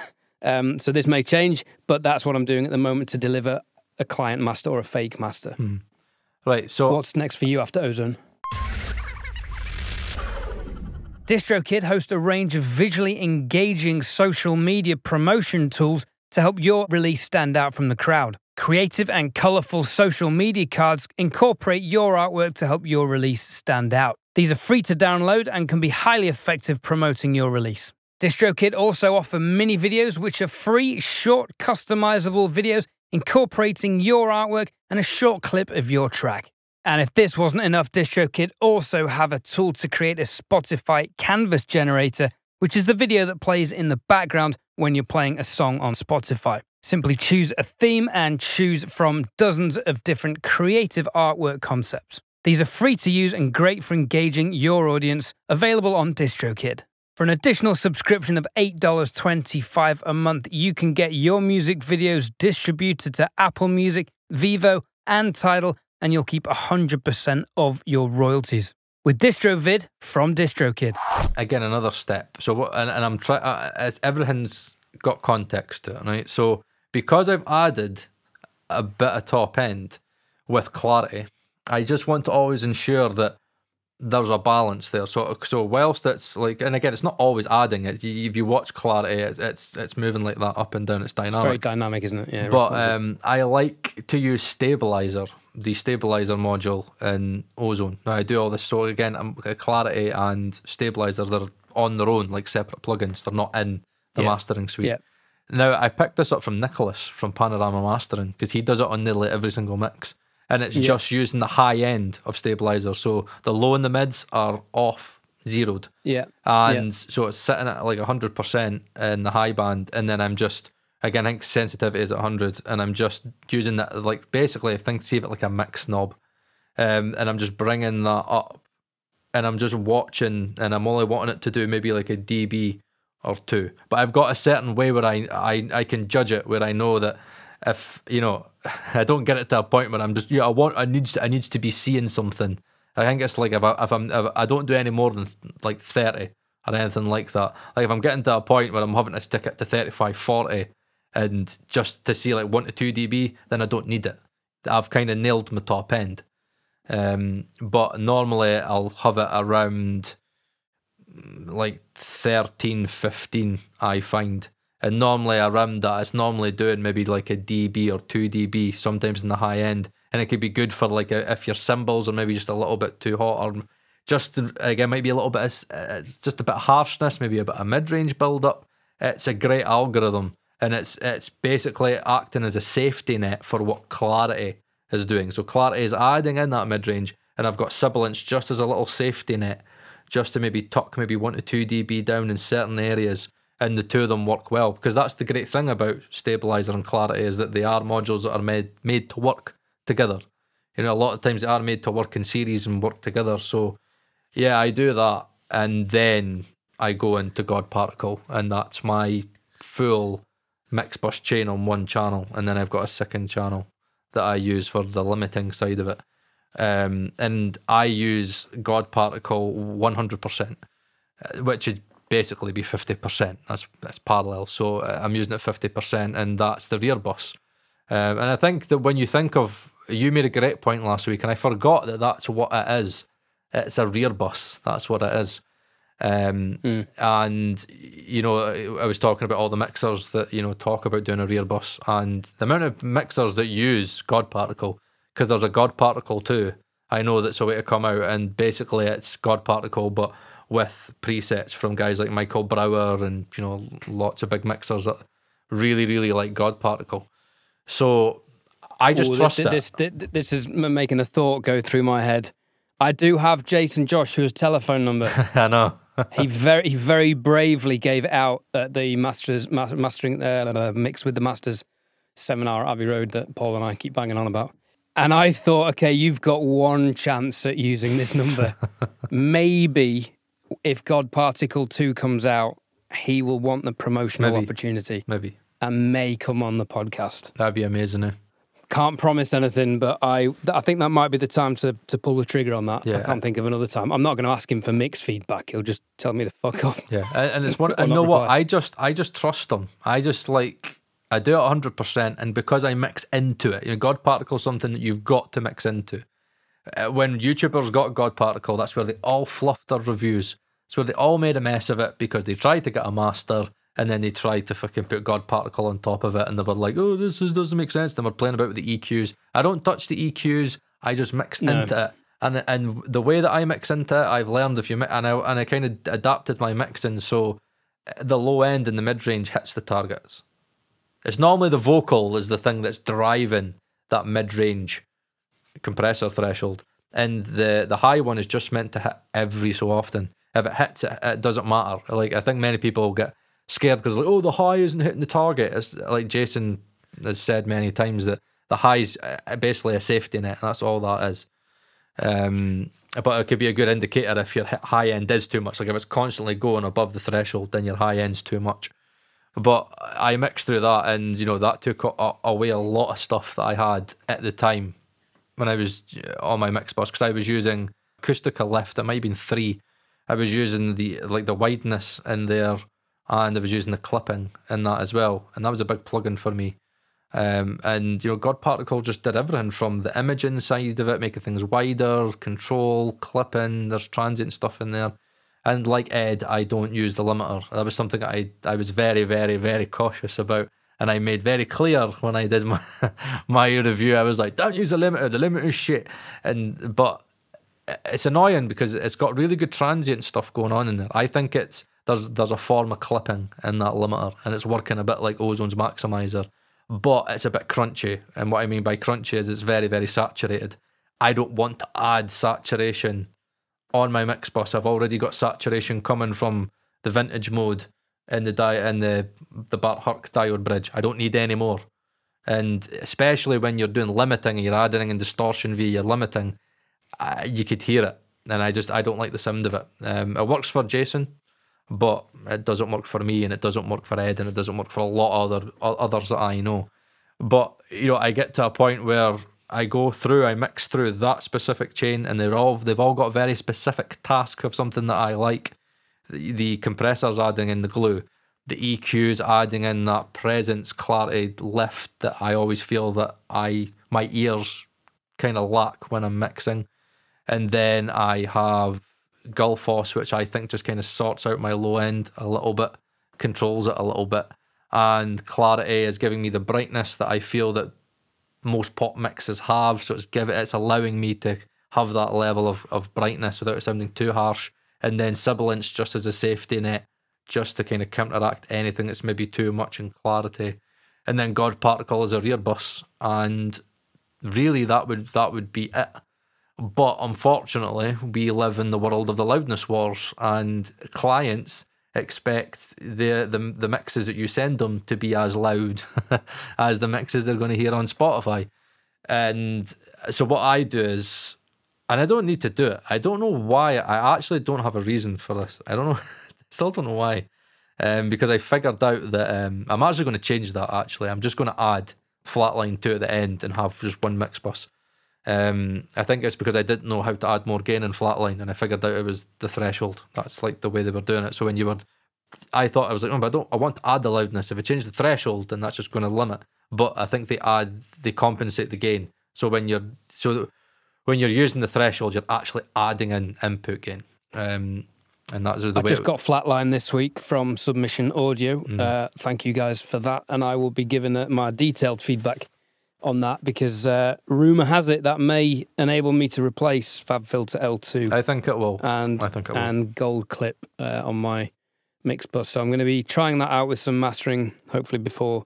So this may change, but that's what I'm doing at the moment to deliver a client master or a fake master. Right, so... What's next for you after Ozone? DistroKid hosts a range of visually engaging social media promotion tools to help your release stand out from the crowd. Creative and colourful social media cards incorporate your artwork to help your release stand out. These are free to download and can be highly effective promoting your release. DistroKid also offer mini videos, which are free, short, customizable videos incorporating your artwork and a short clip of your track. And if this wasn't enough, DistroKid also have a tool to create a Spotify canvas generator, which is the video that plays in the background when you're playing a song on Spotify. Simply choose a theme and choose from dozens of different creative artwork concepts. These are free to use and great for engaging your audience, available on DistroKid. For an additional subscription of $8.25 a month, you can get your music videos distributed to Apple Music, Vivo, and Tidal, and you'll keep 100% of your royalties. With DistroVid from DistroKid. Again, another step. So what? And I'm trying. As everything's got context to it, right? So because I've added a bit of top end with clarity, I just want to always ensure that there's a balance there. So whilst it's like, and again, it's not always adding it. If you watch clarity, it's moving like that up and down. It's dynamic. It's very dynamic, isn't it? Yeah. But I like to use stabilizer, the stabilizer module in Ozone. Now I do all this. So again, clarity and stabilizer, they're on their own, like separate plugins. They're not in the mastering suite. Yeah. Now I picked this up from Nicholas from Panorama Mastering because he does it on nearly every single mix. And it's just using the high end of stabilizer. So the low and the mids are off, zeroed. Yeah. And so it's sitting at like 100% in the high band. And then I'm just, again, I think sensitivity is at 100. And I'm just using that, like basically, I think, see it like a mix knob. And I'm just bringing that up. And I'm just watching, and I'm only wanting it to do maybe like a dB or two. But I've got a certain way where I can judge it, where I know that if, you know, I don't get it to a point where I'm just, I needs to be seeing something. I think it's like if I don't do any more than like 30 or anything like that. Like if I'm getting to a point where I'm having to stick it to 35, 40 and just to see like 1 to 2 dB, then I don't need it. I've kind of nailed my top end. But normally I'll have it around like 13, 15, I find. And normally around that, it's normally doing maybe like a dB or 2 dB, sometimes in the high end. And it could be good for like if your cymbals are maybe just a little bit too hot, or just, again, might be a little bit, just a bit of harshness, maybe a bit of mid-range build-up. It's a great algorithm. And it's basically acting as a safety net for what clarity is doing. So clarity is adding in that mid-range, and I've got sibilance just as a little safety net, just to maybe tuck maybe 1 to 2 dB down in certain areas. And the two of them work well, because that's the great thing about stabilizer and clarity, is that they are modules that are made to work together. You know, a lot of times they are made to work in series and work together. So yeah, I do that, and then I go into God Particle, and that's my full Mixbus chain on one channel, and then I've got a second channel that I use for the limiting side of it. And I use God Particle 100%, which is basically be 50%. That's parallel. So I'm using it 50%, and that's the rear bus. And I think that when you think of, you made a great point last week, and I forgot that that's what it is. It's a rear bus. That's what it is. And, you know, I was talking about all the mixers that, you know, talk about doing a rear bus, and the amount of mixers that use God Particle, because there's a God Particle 2, I know that's a way to come out, and basically it's God Particle, but with presets from guys like Michael Brower and, you know, lots of big mixers that really, really like God Particle. So I just trust it. This is making a thought go through my head. I do have Jason Joshua's telephone number. I know. he very bravely gave it out at the mastering Mix with the Masters seminar at Abbey Road that Paul and I keep banging on about. And I thought, okay, you've got one chance at using this number. Maybe if God Particle 2 comes out, he will want the promotional opportunity. Maybe. And may come on the podcast. That'd be amazing, eh? Can't promise anything, but I think that might be the time to pull the trigger on that. Yeah. I can't think of another time. I'm not going to ask him for mix feedback. He'll just tell me to fuck off. Yeah, and it's one. And you know what? I just trust him. I do it 100%, and because I mix into it, God Particle is something that you've got to mix into. When YouTubers got God Particle, that's where they all fluffed their reviews. It's where they all made a mess of it because they tried to get a master and then they tried to fucking put God Particle on top of it, and they were like, "Oh, doesn't make sense." Then we're playing about with the EQs. I don't touch the EQs. I just mix into it. And the way that I mix into it, I've learned I kind of adapted my mixing so the low end and the mid range hits the targets. It's normally the vocal is the thing that's driving that mid range compressor threshold, and the high one is just meant to hit every so often. If it hits, it doesn't matter. Like, I think many people get scared because like, oh, the high isn't hitting the target. It's like Jason has said many times that the high's basically a safety net, and that's all that is. But it could be a good indicator if your high end is too much. Like if it's constantly going above the threshold, then your high end's too much. But I mixed through that, and that took away a lot of stuff that I had at the time when I was on my Mixbus, because I was using Acoustica Lift. It might have been 3. I was using the wideness in there, and I was using the clipping in that as well, and that was a big plugin for me. And God Particle just did everything from the imaging side of it, making things wider, control, clipping. There's transient stuff in there. And like Ed, I don't use the limiter. That was something I was very, very, very cautious about. And I made very clear when I did my review, I was like, don't use the limiter's shit. But it's annoying because it's got really good transient stuff going on in there. I think there's a form of clipping in that limiter, and it's working a bit like Ozone's Maximizer, but it's a bit crunchy. And what I mean by crunchy is it's very, very saturated. I don't want to add saturation on my Mixbus. I've already got saturation coming from the vintage mode in the Bart Herc diode bridge. I don't need any more. And especially when you're doing limiting and you're adding in distortion via your limiting, you could hear it. And I don't like the sound of it. It works for Jason, but it doesn't work for me, and it doesn't work for Ed, and it doesn't work for a lot of others that I know. But I get to a point where I mix through that specific chain, and they've all got a very specific task of something that I like. The compressors adding in the glue, the EQs adding in that presence, clarity, lift that I always feel that my ears kind of lack when I'm mixing. And then I have Gullfoss, which I think just kind of sorts out my low end a little bit, controls it a little bit. And clarity is giving me the brightness that I feel that most pop mixes have. So it's allowing me to have that level of brightness without it sounding too harsh. And then sibilance just as a safety net, just to kind of counteract anything that's maybe too much in clarity. And then God Particle as a rear bus, and really that would be it. But unfortunately, we live in the world of the loudness wars, and clients expect the mixes that you send them to be as loud as the mixes they're going to hear on Spotify. And so what I do is, and I don't need to do it, I don't know why, I actually don't have a reason for this. I don't know, still don't know why. Because I figured out that I'm actually going to change that, actually. I'm just going to add flatline 2 at the end and have just one Mixbus. I think it's because I didn't know how to add more gain in flatline, and I figured out it was the threshold. That's like the way they were doing it. So when I thought, I was like, but I want to add the loudness. If I change the threshold, then that's just going to limit. But I think they compensate the gain. So when you're using the threshold, you're actually adding in input gain. And that's the way. I just got flatline this week from Submission Audio. Thank you guys for that, and I will be giving my detailed feedback on that, because rumour has it that may enable me to replace FabFilter L2. I think it will. And Gold Clip on my Mixbus. So I'm going to be trying that out with some mastering, hopefully before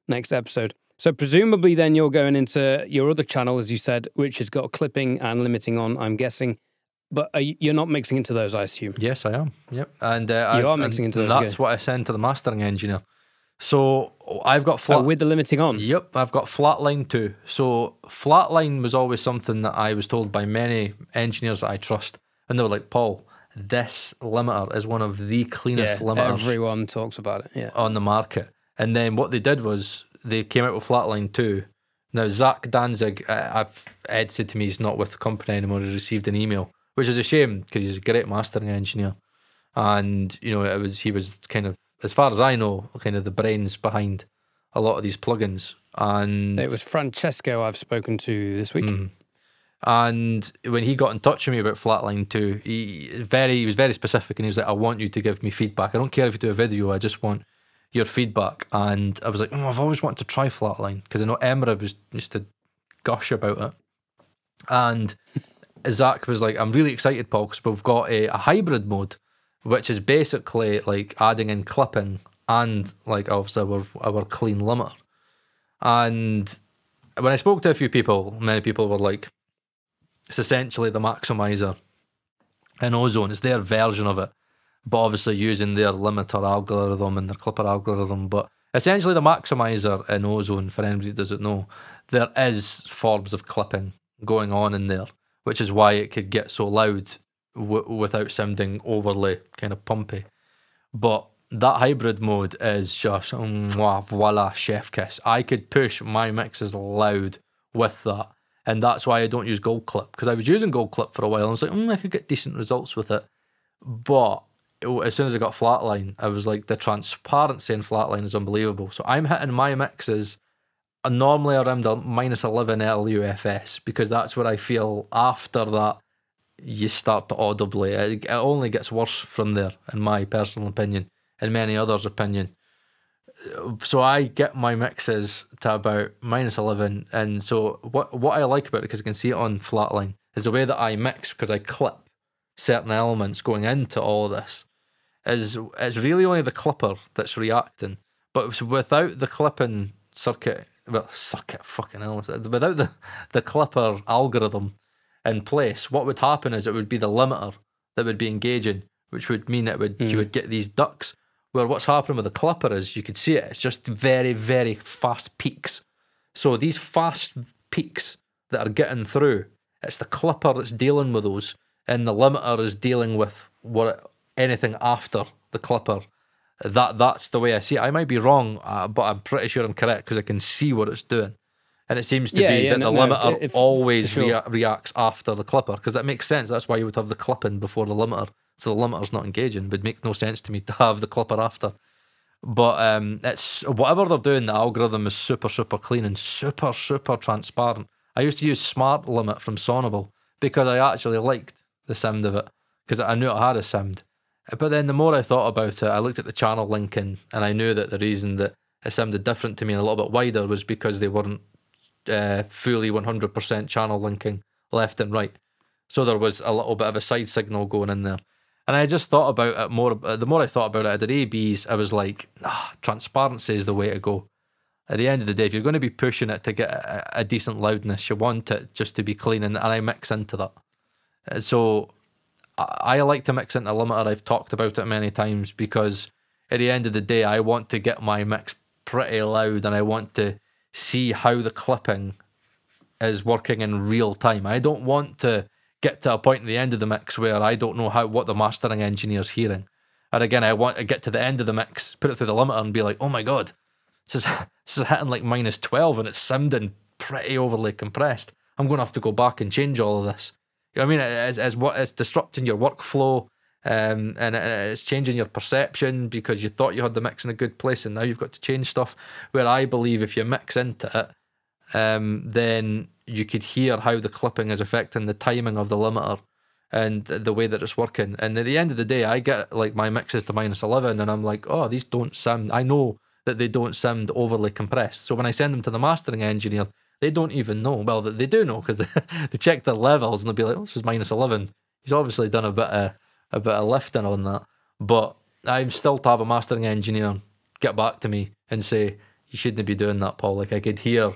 next episode. So presumably then you're going into your other channel, as you said, which has got clipping and limiting on, I'm guessing. But you're not mixing into those, I assume. Yes, I am. Yep, and you are mixing into those. That's what I send to the mastering engineer. So I've got with the limiting on. Yep, I've got flatline too. So flatline was always something that I was told by many engineers that I trust, and they were like, Paul, this limiter is one of the cleanest limiters. Everyone talks about it. Yeah, on the market. And then what they did was they came out with flatline too. Now Zach Danzig, Ed said to me he's not with the company anymore. He received an email, which is a shame because he's a great mastering engineer, and you know he was kind of, as far as I know, kind of the brains behind a lot of these plugins. And it was Francesco I've spoken to this week. And when he got in touch with me about Flatline 2, he was very specific, and he was like, I want you to give me feedback. I don't care if you do a video, I just want your feedback. And I was like, I've always wanted to try Flatline, because I know Emra used to gush about it. And Zach was like, I'm really excited, Paul, because we've got a hybrid mode, which is basically like adding in clipping and like obviously our clean limiter. And when I spoke to a few people, many people were like, it's essentially the maximizer in Ozone. It's their version of it, but obviously using their limiter algorithm and their clipper algorithm. But essentially the maximizer in Ozone, for anybody that doesn't know, there is forms of clipping going on in there, which is why it could get so loud without sounding overly kind of pumpy. But that hybrid mode is just voila, chef kiss. I could push my mixes loud with that, and that's why I don't use Gold Clip, because I was using Gold Clip for a while and I was like, I could get decent results with it. But as soon as I got Flatline, I was like, the transparency in Flatline is unbelievable. So I'm hitting my mixes normally around a -11 LUFS, because that's where I feel after that you start to audibly, it only gets worse from there, in my personal opinion, in many others' opinion. So I get my mixes to about -11, and so what I like about it, because I can see it on Flatline, is the way that I mix, because I clip certain elements going into all of this, is it's really only the clipper that's reacting. But without the clipping circuit, fucking hell, without the clipper algorithm in place, what would happen is it would be the limiter that would be engaging, which would mean you would get these ducks. Where what's happening with the clipper is, you could see it, it's just very, very fast peaks. So these fast peaks that are getting through, it's the clipper that's dealing with those, and the limiter is dealing with anything after the clipper. That's the way I see it. I might be wrong, but I'm pretty sure I'm correct, because I can see what it's doing. And it seems to be that the limiter always reacts after the clipper, because that makes sense. That's why you would have the clipping before the limiter, so the limiter's not engaging. It would make no sense to me to have the clipper after. But it's whatever they're doing, the algorithm is super, super clean and super, super transparent. I used to use Smart Limit from Sonable because I actually liked the sound of it, because I knew it had a sound. But then the more I thought about it, I looked at the channel linking, and I knew that the reason that it sounded different to me and a little bit wider was because they weren't fully 100% channel linking left and right. So there was a little bit of a side signal going in there. And I just thought about it more. The more I thought about it, I did ABs. I was like, transparency is the way to go. At the end of the day, if you're going to be pushing it to get a decent loudness, you want it just to be clean, and I mix into that. So I like to mix into limiter. I've talked about it many times, because at the end of the day, I want to get my mix pretty loud, and I want to see how the clipping is working in real time. I don't want to get to a point at the end of the mix where I don't know what the mastering engineer's hearing. And again, I want to get to the end of the mix, put it through the limiter, and be like, oh my god, this is hitting like -12 and it's sounding pretty overly compressed. I'm going to have to go back and change all of this. You know what I mean? It's disrupting your workflow, and it's changing your perception, because you thought you had the mix in a good place and now you've got to change stuff. Where I believe if you mix into it, then you could hear how the clipping is affecting the timing of the limiter and the way that it's working. And at the end of the day, I get like my mixes to -11 and I'm like, oh, these don't sound, I know that they don't sound overly compressed. So when I send them to the mastering engineer, they don't even know. Well, they do know, because they check their levels and they'll be like, oh, this is -11. He's obviously done a bit of lifting on that. But I'm still to have a mastering engineer get back to me and say, you shouldn't be doing that, Paul. Like, I could hear,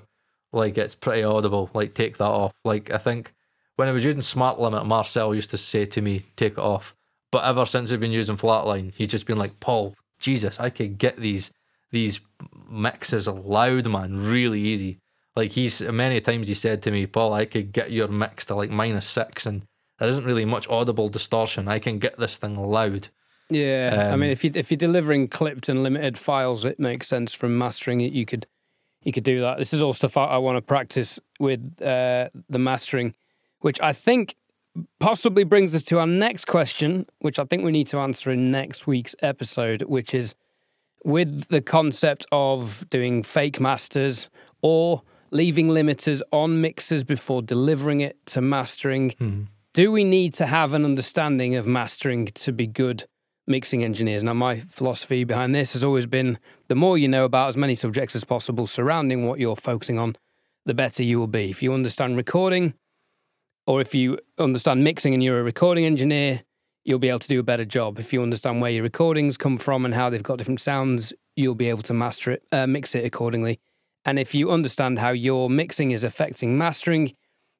like, it's pretty audible. Like, take that off. Like, I think when I was using Smart Limit, Marcel used to say to me, take it off. But ever since I've been using Flatline, he's just been like, Paul, Jesus, I could get these mixes loud, man, really easy. Like, many times he said to me, Paul, I could get your mix to like -6, and there isn't really much audible distortion. I can get this thing loud. Yeah, I mean, if you're delivering clipped and limited files, it makes sense from mastering it. You could do that. This is all stuff I want to practice with the mastering, which I think possibly brings us to our next question, which I think we need to answer in next week's episode, which is with the concept of doing fake masters or leaving limiters on mixers before delivering it to mastering. Do we need to have an understanding of mastering to be good mixing engineers? Now, my philosophy behind this has always been the more you know about as many subjects as possible surrounding what you're focusing on, the better you will be. If you understand recording, or if you understand mixing and you're a recording engineer, you'll be able to do a better job. If you understand where your recordings come from and how they've got different sounds, you'll be able to mix it accordingly. And if you understand how your mixing is affecting mastering,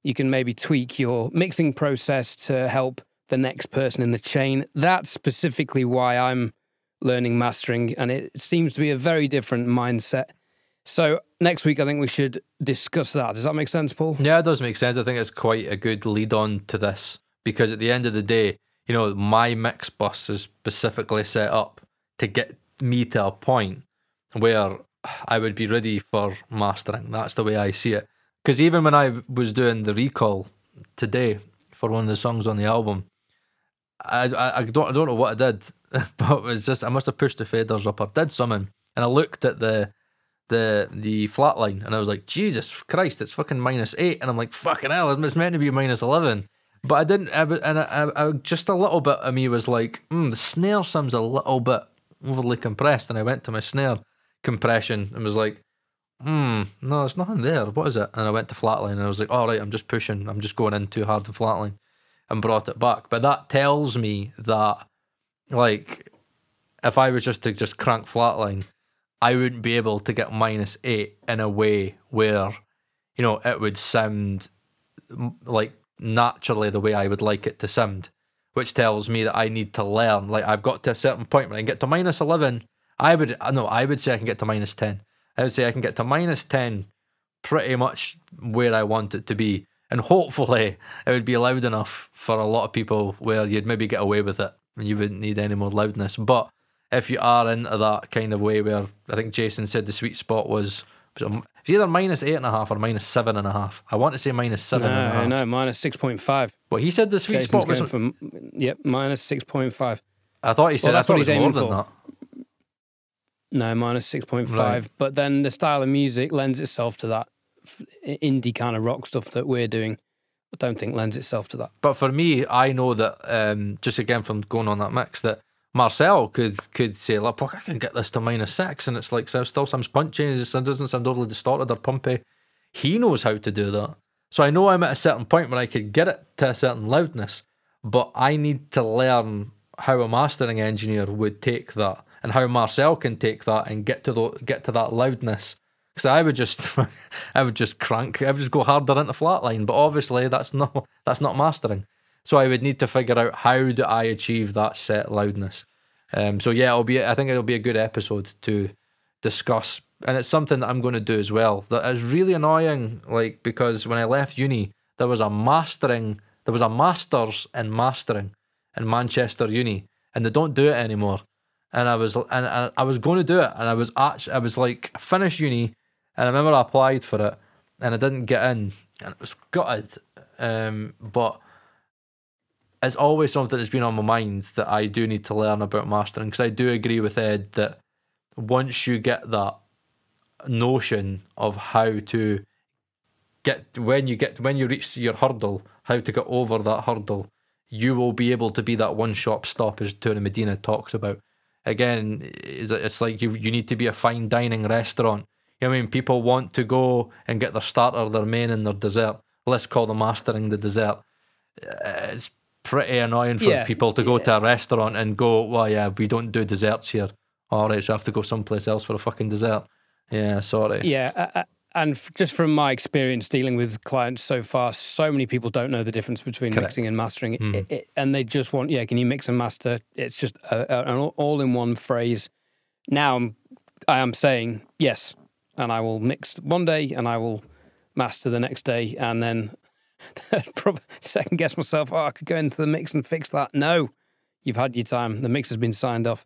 you can maybe tweak your mixing process to help the next person in the chain. That's specifically why I'm learning mastering, and it seems to be a very different mindset. So next week, I think we should discuss that. Does that make sense, Paul? Yeah, it does make sense. I think it's quite a good lead on to this, because at the end of the day, you know, my Mixbus is specifically set up to get me to a point where I would be ready for mastering. That's the way I see it. Because even when I was doing the recall today for one of the songs on the album, I don't know what I did, but it was just, I must have pushed the faders up or did something, and I looked at the flatline and I was like, Jesus Christ, it's fucking -8, and I'm like, fucking hell, it's meant to be -11. But I didn't, I just a little bit of me was like, the snare sounds a little bit overly compressed, and I went to my snare compression and was like, no, there's nothing there. What is it? And I went to flatline and I was like, all right, I'm just pushing. I'm just going in too hard to flatline, and brought it back. But that tells me that, like, if I was just to crank flatline, I wouldn't be able to get -8 in a way where, you know, it would sound like naturally the way I would like it to sound, which tells me that I need to learn. Like, I've got to a certain point when I can get to -11. I would say I can get to -10. I would say I can get to -10 pretty much where I want it to be. And hopefully it would be loud enough for a lot of people where you'd maybe get away with it and you wouldn't need any more loudness. But if you are into that kind of way where, I think Jason said the sweet spot was either -8.5 or -7.5. I want to say -7.5. No, -6.5. Well, he said the sweet spot was from, -6.5. I thought he said, that's I thought what it he's was more aiming than for. that. No, -6.5. Right. But then the style of music lends itself to that indie kind of rock stuff that we're doing. I don't think lends itself to that. But for me, I know that, just again from going on that mix, that Marcel could say, look, I can get this to -6, and it's like, so still sounds punchy, and it doesn't sound overly distorted or pumpy. He knows how to do that. So I know I'm at a certain point where I could get it to a certain loudness, but I need to learn how a mastering engineer would take that, and how Marcel can take that and get to that loudness. Because I would just crank, I would just go harder into flatline, but obviously that's not mastering. So I would need to figure out, how do I achieve that set loudness. So yeah, I think it'll be a good episode to discuss, and it's something that I'm going to do as well. That is really annoying, like, because when I left uni, there was a masters in mastering in Manchester Uni, and they don't do it anymore. And I was going to do it, and I was like, I finished uni, and I remember I applied for it, and I didn't get in, and it was gutted. But it's always something that's been on my mind that I do need to learn about mastering, because I do agree with Ed that once you get that notion of how to when you reach your hurdle, how to get over that hurdle, you will be able to be that one-shop stop, as Tony Medina talks about. Again, it's like you need to be a fine dining restaurant. You know what I mean? People want to go and get their starter, their main, and their dessert. Let's call the mastering the dessert. It's pretty annoying for people to go to a restaurant and go, well, yeah, we don't do desserts here. All right, so I have to go someplace else for a fucking dessert. Yeah, sorry. Yeah, And just from my experience dealing with clients so far, so many people don't know the difference between mixing and mastering. And they just want, can you mix and master? It's just an all-in-one phrase. Now I am saying yes, and I will mix one day and I will master the next day, and then probably second guess myself, I could go into the mix and fix that. No, you've had your time. The mix has been signed off.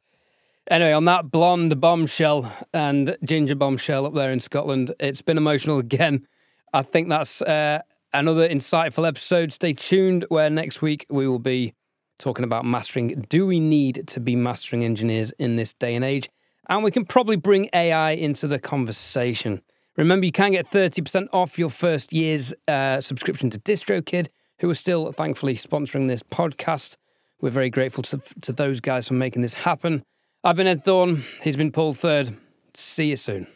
Anyway, on that blonde bombshell and ginger bombshell up there in Scotland, it's been emotional again. I think that's another insightful episode. Stay tuned, where next week we will be talking about mastering. Do we need to be mastering engineers in this day and age? And we can probably bring AI into the conversation. Remember, you can get 30% off your first year's subscription to DistroKid, who are still, thankfully, sponsoring this podcast. We're very grateful to those guys for making this happen. I've been Ed Thorne. He's been Paul Third. See you soon.